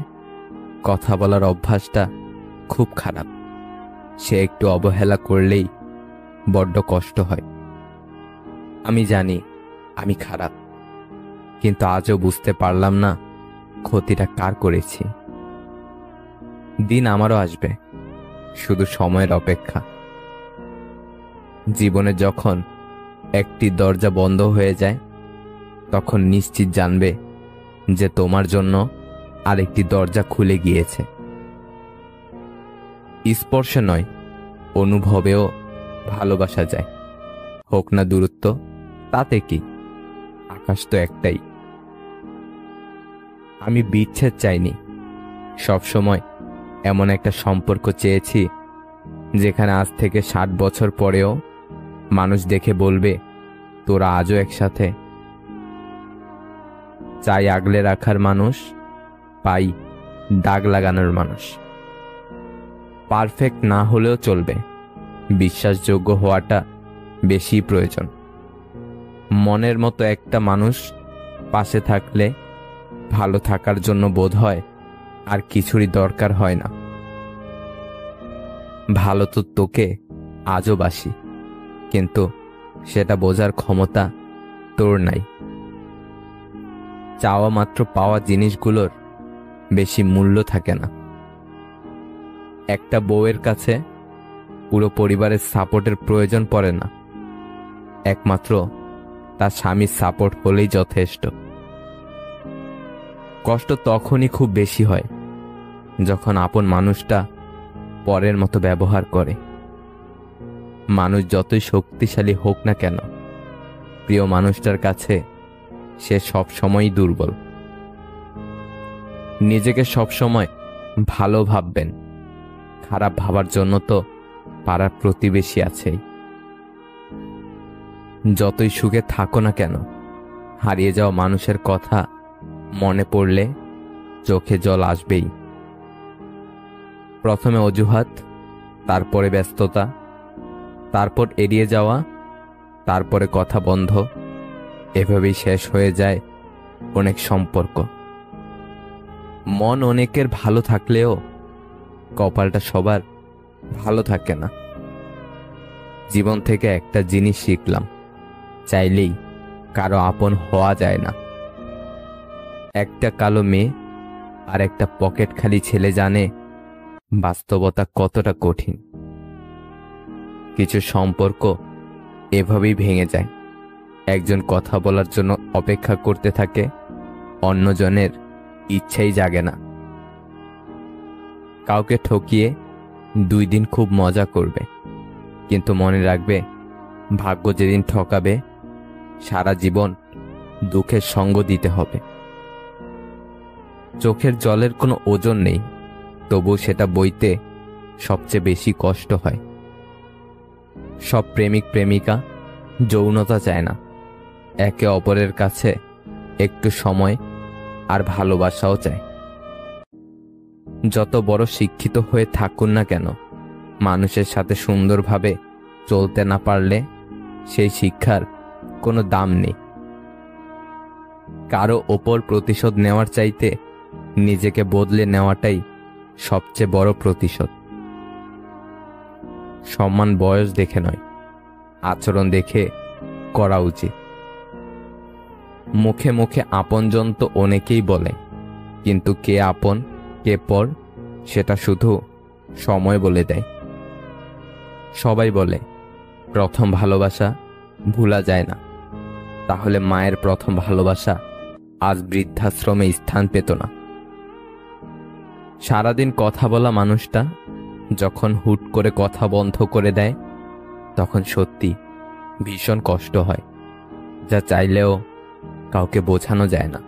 কথা বলার অভ্যাসটা খুব খারাপ। সে একটু অবহেলা করলেই বড্ড কষ্ট হয়। আমি জানি আমি খারাপ, কিন্তু আজও বুঝতে পারলাম না ক্ষতিটা কার করেছি। দিন আমারও আসবে, শুধু সময়ের অপেক্ষা। জীবনে যখন একটি দরজা বন্ধ হয়ে যায়, তখন নিশ্চিত জানবে যে তোমার জন্য আরেকটি দরজা খুলে গিয়েছে। স্পর্শে নয়, অনুভবেও ভালোবাসা যায়। হোক না দূরত্ব, তাতে কি? আকাশ তো একটাই। আমি বিচ্ছেদ চাইনি, সবসময় এমন একটা সম্পর্ক চেয়েছি যেখানে আজ থেকে 60 বছর পরেও মানুষ দেখে বলবে, তোরা আজও একসাথে। চাই আগলে রাখার মানুষ, পাই দাগ লাগানোর মানুষ। পারফেক্ট না হলেও চলবে, বিশ্বাসযোগ্য হওয়াটা বেশি প্রয়োজন। মনের মতো একটা মানুষ পাশে থাকলে ভালো থাকার জন্য বোধ হয় আর কিছুরই দরকার হয় না। ভালো তো তোকে আজও বাসি, কিন্তু সেটা বোঝার ক্ষমতা তোর নাই। চাওয়া মাত্র পাওয়া জিনিসগুলোর বেশি মূল্য থাকে না। একটা বউয়ের কাছে পুরো পরিবারের সাপোর্টের প্রয়োজন পড়ে না, একমাত্র তার স্বামীর সাপোর্ট হলেই যথেষ্ট। কষ্ট তখনই খুব বেশি হয় যখন আপন মানুষটা পরের মতো ব্যবহার করে। মানুষ যতই শক্তিশালী হোক না কেন, প্রিয় মানুষটার কাছে সে সব সময়ই দুর্বল। নিজেকে সব সময় ভালো ভাববেন, খারাপ ভাবার জন্য তো পাড়ার প্রতিবেশী আছেই। যতই সুখে থাকো না কেন, হারিয়ে যাওয়া মানুষের কথা মনে পড়লে চোখে জল আসবেই। প্রথমে অজুহাত, তারপরে ব্যস্ততা, তারপর এড়িয়ে যাওয়া, তারপরে কথা বন্ধ। এভাবেই শেষ হয়ে যায় অনেক সম্পর্ক। মন অনেকের ভালো থাকলেও কপালটা সবার ভালো থাকে না। জীবন থেকে একটা জিনিস শিখলাম, চাইলেই কারো আপন হওয়া যায় না। একটা কালো মেয়ে আর একটা পকেট খালি ছেলে জানে বাস্তবতা কতটা কঠিন। কিছু সম্পর্ক এভাবেই ভেঙে যায়। একজন কথা বলার জন্য অপেক্ষা করতে থাকে, অন্যজনের ইচ্ছাই জাগে না। কাউকে ঠকিয়ে 2 দিন খুব মজা করবে, কিন্তু মনে রাখবে ভাগ্য যেদিন ঠকাবে সারা জীবন দুঃখের সঙ্গ দিতে হবে। চোখের জলের কোনো ওজন নেই, তবু সেটা বইতে সবচেয়ে বেশি কষ্ট হয়। সব প্রেমিক প্রেমিকা যৌনতা চায় না, একে অপরের কাছে একটু সময় আর ভালোবাসাও চায়। যত বড় শিক্ষিত হয়ে থাকুন না কেন, মানুষের সাথে সুন্দরভাবে চলতে না পারলে সেই শিক্ষার কোনো দাম নেই। কারো ওপর প্রতিশোধ নেওয়ার চাইতে নিজেকে বদলে নেওয়াটাই সবচেয়ে বড় প্রতিশোধ। সম্মান বয়স দেখে নয়, আচরণ দেখে করা উচিত। মুখে মুখে আপনজন তো অনেকেই বলে, কিন্তু কে আপন কে পর সেটা শুধু সময় বলে দেয়। সবাই বলে প্রথম ভালোবাসা ভোলা যায় না, তাহলে মায়ের প্রথম ভালোবাসা আজ বৃদ্ধাশ্রমে স্থান পেত না। সারাদিন কথা বলা মানুষটা যখন হুট করে কথা বন্ধ করে দেয়, তখন সত্যি ভীষণ কষ্ট হয়, যা চাইলেও কাউকে বোঝানো যায় না।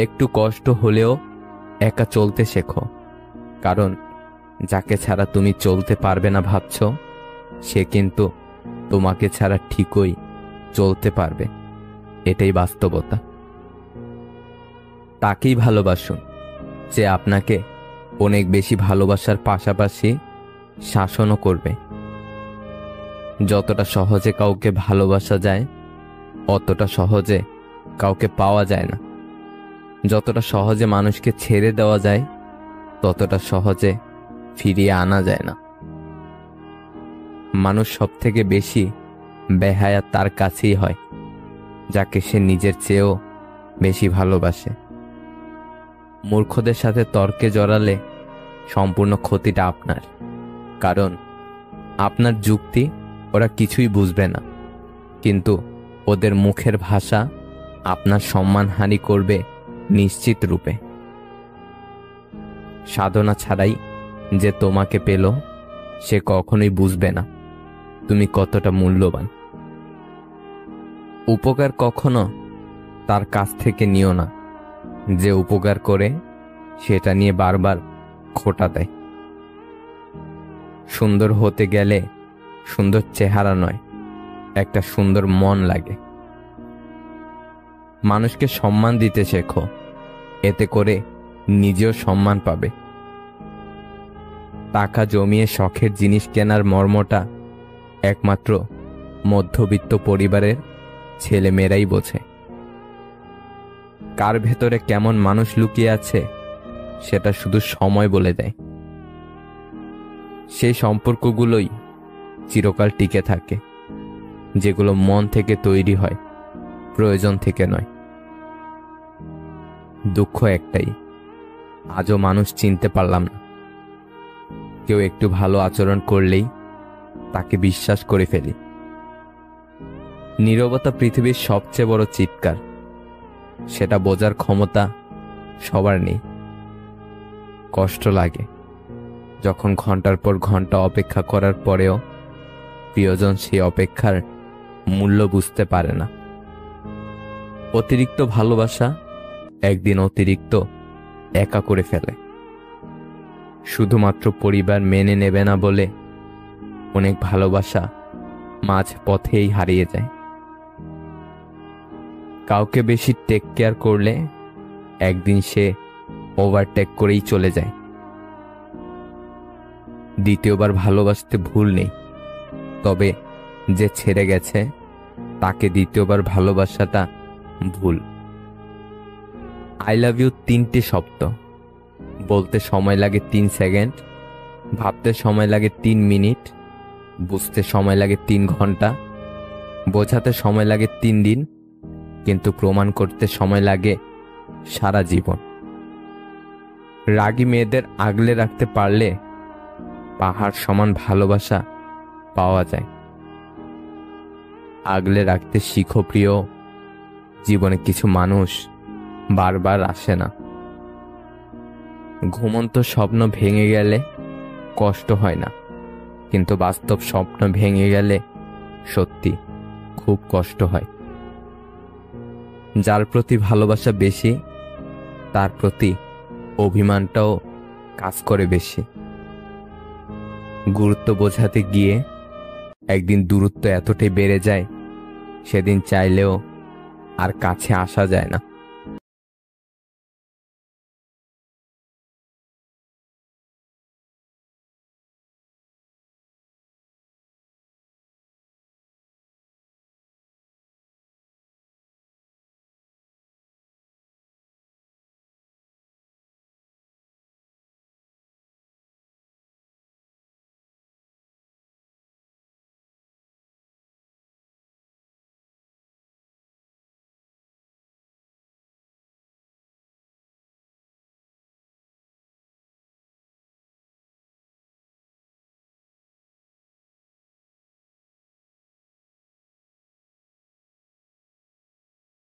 একটু কষ্ট হলেও একা চলতে শেখো, কারণ যাকে ছাড়া তুমি চলতে পারবে না ভাবছ, সে কিন্তু তোমাকে ছাড়া ঠিকই চলতে পারবে। এটাই বাস্তবতা। তাকেই ভালোবাসুন যে আপনাকে অনেক বেশি ভালোবাসার পাশাপাশি শাসনও করবে। যতটা সহজে কাউকে ভালোবাসা যায়, অতটা সহজে কাউকে পাওয়া যায় না। যতটা সহজে মানুষকে ছেড়ে দেওয়া যায়, ততটা সহজে ফিরিয়ে আনা যায় না। মানুষ সব থেকে বেশি বেহায়া তার কাছেই হয়, যাকে সে নিজের চেয়েও বেশি ভালোবাসে। মূর্খদের সাথে তর্কে জড়ালে সম্পূর্ণ ক্ষতিটা আপনার, কারণ আপনার যুক্তি ওরা কিছুই বুঝবে না, কিন্তু ওদের মুখের ভাষা আপনার সম্মানহানি করবে নিশ্চিত রূপে। সাধনা ছাড়াই যে তোমাকে পেল, সে কখনোই বুঝবে না তুমি কতটা মূল্যবান। উপকার কখনো তার কাছ থেকে নিও না যে উপকার করে সেটা নিয়ে বারবার খোঁটা দেয়। সুন্দর হতে গেলে সুন্দর চেহারা নয়, একটা সুন্দর মন লাগে। মানুষকে সম্মান দিতে শেখো, এতে করে নিজেও সম্মান পাবে। টাকা জমিয়ে শখের জিনিস কেনার মর্মটা একমাত্র মধ্যবিত্ত পরিবারের ছেলেমেয়েরাই বোঝে। কার ভেতরে কেমন মানুষ লুকিয়ে আছে সেটা শুধু সময় বলে দেয়। সেই সম্পর্কগুলোই চিরকাল টিকে থাকে, যেগুলো মন থেকে তৈরি হয়, প্রয়োজন থেকে নয়। দুঃখ একটাই, আজও মানুষ চিনতে পারলাম না। কেউ একটু ভালো আচরণ করলেই তাকে বিশ্বাস করে ফেলি। নীরবতা পৃথিবীর সবচেয়ে বড় চিৎকার, সেটা বোঝার ক্ষমতা সবার নেই। কষ্ট লাগে যখন ঘন্টার পর ঘন্টা অপেক্ষা করার পরেও প্রিয়জন সেই অপেক্ষার মূল্য বুঝতে পারে না। অতিরিক্ত ভালোবাসা একদিন অতিরিক্ত একা করে ফেলে। শুধুমাত্র পরিবার মেনে নেবে না বলে অনেক ভালোবাসা মাঝ পথেই হারিয়ে যায়। কাউকে বেশি টেক কেয়ার করলে একদিন সে ওভারটেক করেই চলে যায়। দ্বিতীয়বার ভালোবাসতে ভুল নেই, তবে যে ছেড়ে গেছে তাকে দ্বিতীয়বার ভালোবাসাটা ভুল। আই লাভ ইউ 3টে শব্দ, বলতে সময় লাগে 3 সেকেন্ড, ভাবতে সময় লাগে 3 মিনিট, বুঝতে সময় লাগে 3 ঘন্টা, বোঝাতে সময় লাগে 3 দিন, কিন্তু প্রমাণ করতে সময় লাগে সারা জীবন। রাগী মেয়েদের আগলে রাখতে পারলে পাহাড় সমান ভালোবাসা পাওয়া যায়। আগলে রাখতে শিখো প্রিয়, জীবনে কিছু মানুষ বারবার আসে না। ঘুমন্ত স্বপ্ন ভেঙে গেলে কষ্ট হয় না, কিন্তু বাস্তব স্বপ্ন ভেঙে গেলে সত্যি খুব কষ্ট হয়। যার প্রতি ভালোবাসা বেশি তার প্রতি অভিমানটাও কাজ করে বেশি। গুরুত্ব বোঝাতে গিয়ে একদিন দূরত্ব এতটাই বেড়ে যায়, সেদিন চাইলেও আর কাছে আসা যায় না।